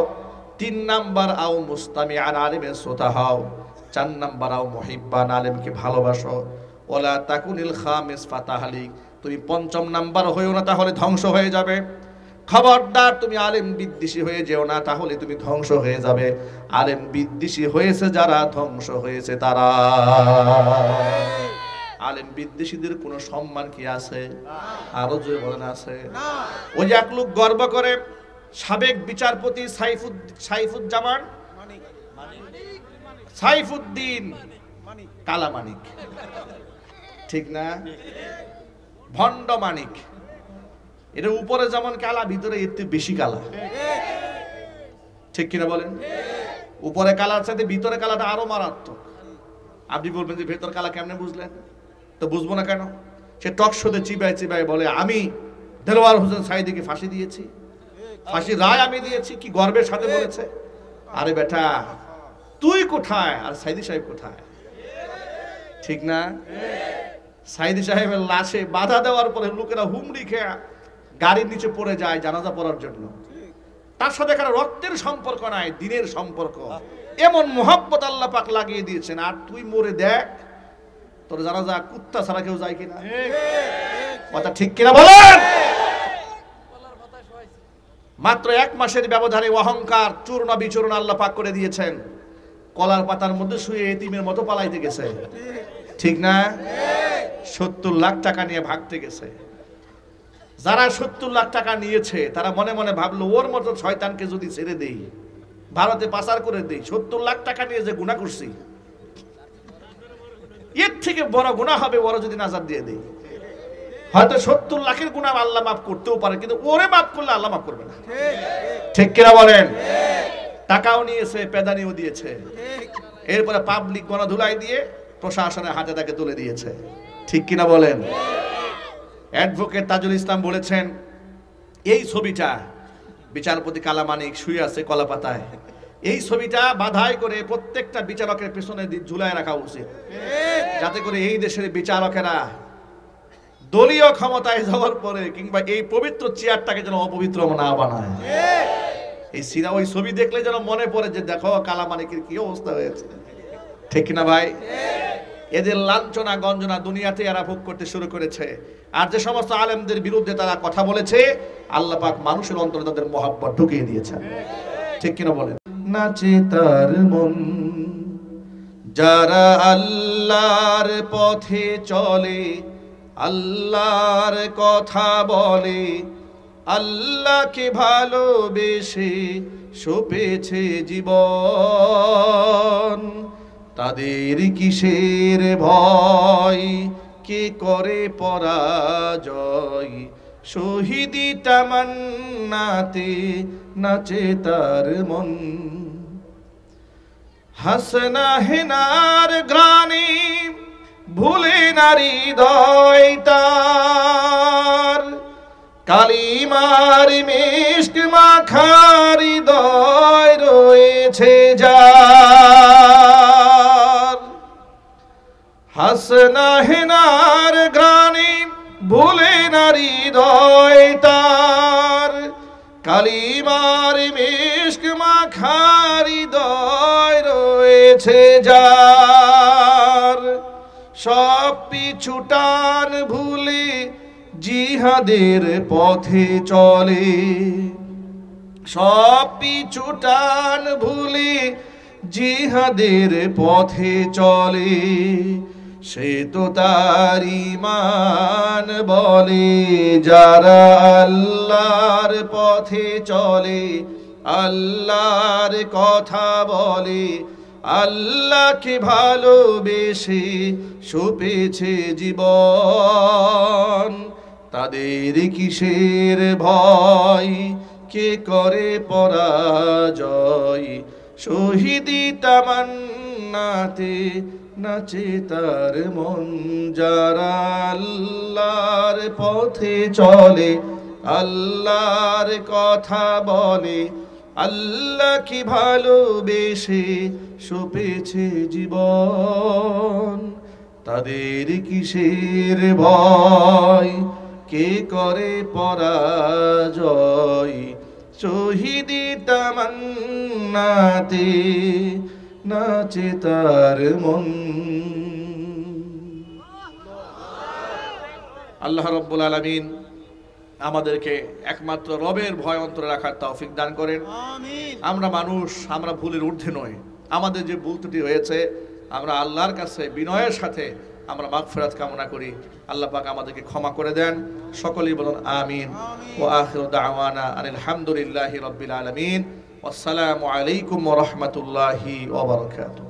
3 নাম্বার, আও মুস্তামিআন, আলেমের শ্রোতা হও। 4 নাম্বার, আও মুহিব্বান, আলেমকে ভালোবাসো। ওয়ালা তাকুনিল খামিস ফাতাহলিক, তুমি 5ম নাম্বার হইও না, তাহলে ধ্বংস হয়ে যাবে। খবরদার তুমি আলেম বিদ্বেষী হয়ে যেও না, তাহলে তুমি ধ্বংস হয়ে যাবে। আলেম বিদ্বেষী হয়েছে যারা, ধ্বংস হয়েছে তারা। আলেম বিদ্বেষীদের কোনো সম্মান কি আছে? আরো জোরে বলেন, আছে? ওই যে এক লোক গর্ব করে, সাবেক বিচারপতি সাইফুদ্দিন কালামানিক, ঠিক না? ভণ্ড মানিক। এটা উপরে যেমন কালা, ভিতরে এর থেকে বেশি কালা, ঠিক কিনা বলেন? উপরে কালার সাথে ভিতরে কালাটা আরো মারাত্মক। আপনি বলবেন যে ভেতর কালা কেমনে বুঝলেন? তো বুঝবো না কেন? সে টক শোতে চিবায় চিবায় বলে, আমি দেলোয়ার হোসেন সাঈদীকে ফাঁসি দিয়েছি, ফাঁসির রায় আমি দিয়েছি। কি গর্বের সাথে বলেছে। আরে বেটা, তুই কোথায় আর সাঈদী সাহেব কোথায়? ঠিক না? সাঈদী সাহেবের লাশে বাধা দেওয়ার পরে লোকেরা হুমড়ি খেয়ে গাড়ির নিচে পড়ে যায় জানাজা পড়ার জন্য। তার সাথে কারো রক্তের সম্পর্ক নাই, দিনের সম্পর্ক। এমন মোহাব্বত আল্লাহ পাক লাগিয়ে দিয়েছেন। আর তুই মরে দেখ, তোর জানাজা কুত্তা ছাড়া কেউ যায় কিনা? কথা ঠিক কিনা বলেন? মাত্র 1 মাসের ব্যবধানে অহংকার চূর্ণ বিচূর্ণ আল্লাহ পাক করে দিয়েছেন। কলার পাতার মধ্যে শুয়ে এতিমের মতো পালাইতে গেছে, ঠিক না? 70 লাখ টাকা নিয়ে ভাগতে গেছে। যারা 70 লাখ টাকা নিয়েছে তারা মনে মনে ভাবলো, ওর মতো শয়তানকে যদি ছেড়ে দেই, ভারতে পাচার করে দেই, 70 লাখ টাকা নিয়ে যে গুনাহ করছি, এর থেকে বড় গুনাহ হবে ওরা যদি নাজাত দিয়ে দেই। হয়তো 70 লাখের গুনাহ আল্লাহ মাফ করতেও পারে, কিন্তু ওরে মাফ করলে আল্লাহ মাফ করবে না, ঠিক কিনা বলেন? টাকাও নিয়েছে, পেদানিও দিয়েছে, এরপরে পাবলিক গণধুলাই দিয়ে প্রশাসনের হাতে তাকে তুলে দিয়েছে, ঠিক কিনা বলেন? অ্যাডভোকেট তাজুল ইসলাম বলেছেন, এই ছবিটা বিচারপতি কালামানিক শুয়ে আছে কলা পাতায়, এই ছবিটা বাধাই করে প্রত্যেকটা বিচারকের পেছনে ঝুলায় রাখা উচিত, যাতে করে এই দেশের বিচারকেরা দলীয় ক্ষমতায় যাওয়ার পরে কিংবা এই পবিত্র চেয়ারটাকে যেন অপবিত্র না বানায়। এই সিনা ওই ছবি দেখলে যেন মনে পড়ে যে দেখো কালামানিকের কি অবস্থা হয়েছে, ঠিক না ভাই? এদের লাঞ্ছনা গঞ্জনা দুনিয়াতে এরা ভোগ করতে শুরু করেছে। আর যে সমস্ত আলেমদের বিরুদ্ধে তারা কথা বলেছে, আল্লাহ পাক মানুষের অন্তরে তাদের মহব্বত ঢুকিয়ে দিয়েছেন, ঠিক কিনা বলেন? নাচে তার মন যারা আল্লাহর পথে চলে, আল্লাহর কথা বলে, আল্লাহকে ভালোবেসে সপেছে জীবন, তাদের কিসের ভয়, কে করে পরাজয় শহীদি তামান্নাতে নাচে তার মন হাসনা হেনার গ্রানে ভুলে নারী হৃদয় তার কালিমার মিষ্ক মাখার হৃদয় রয়েছে যার হাসনা হেনার গ্রানে ভুলে নারী হৃদয় তার কালিমার মিষ্ক মাখার হৃদয় রয়েছে যার সব পিছুটান ভুলে জিহাদের পথে চলে সব পিছুটান ভুলে জিহাদের পথে চলে সে তো তার ঈমান বলে যারা আল্লাহর পথে চলে আল্লাহর কথা বলে আল্লাহকে ভালোবেসে সপেছে জীবন তাদের কিসের ভয় কে করে পরাজয় শহীদি তামান্নাতে নাচে তার মন যারা আল্লাহর পথে চলে আল্লাহর কথা বলে আল্লাহ কি ভালোবেসে সপেছে জীবন তাদের কিসের ভয় কে করে পরাজয় শহীদি তামান্নাতে নাচে তার মন আল্লাহ রাব্বুল আলামিন আমাদেরকে একমাত্র রবের ভয় অন্তরে রাখার তৌফিক দান করেন আমিন আমরা মানুষ আমরা ভুলের ঊর্ধ্বে নই আমাদের যে ভুল ত্রুটি হয়েছে আমরা আল্লাহর কাছে বিনয়ের সাথে আমরা মাগফিরাত কামনা করি আল্লাহ পাক আমাদেরকে ক্ষমা করে দেন সকলেই বলুন আমিন ওয়া আখিরু দাওয়ানা আনিল হামদুলিল্লাহি রাব্বিল আলামিন ওয়াসসালামু আলাইকুম ওয়া রাহমাতুল্লাহি ওয়া বারাকাতুহু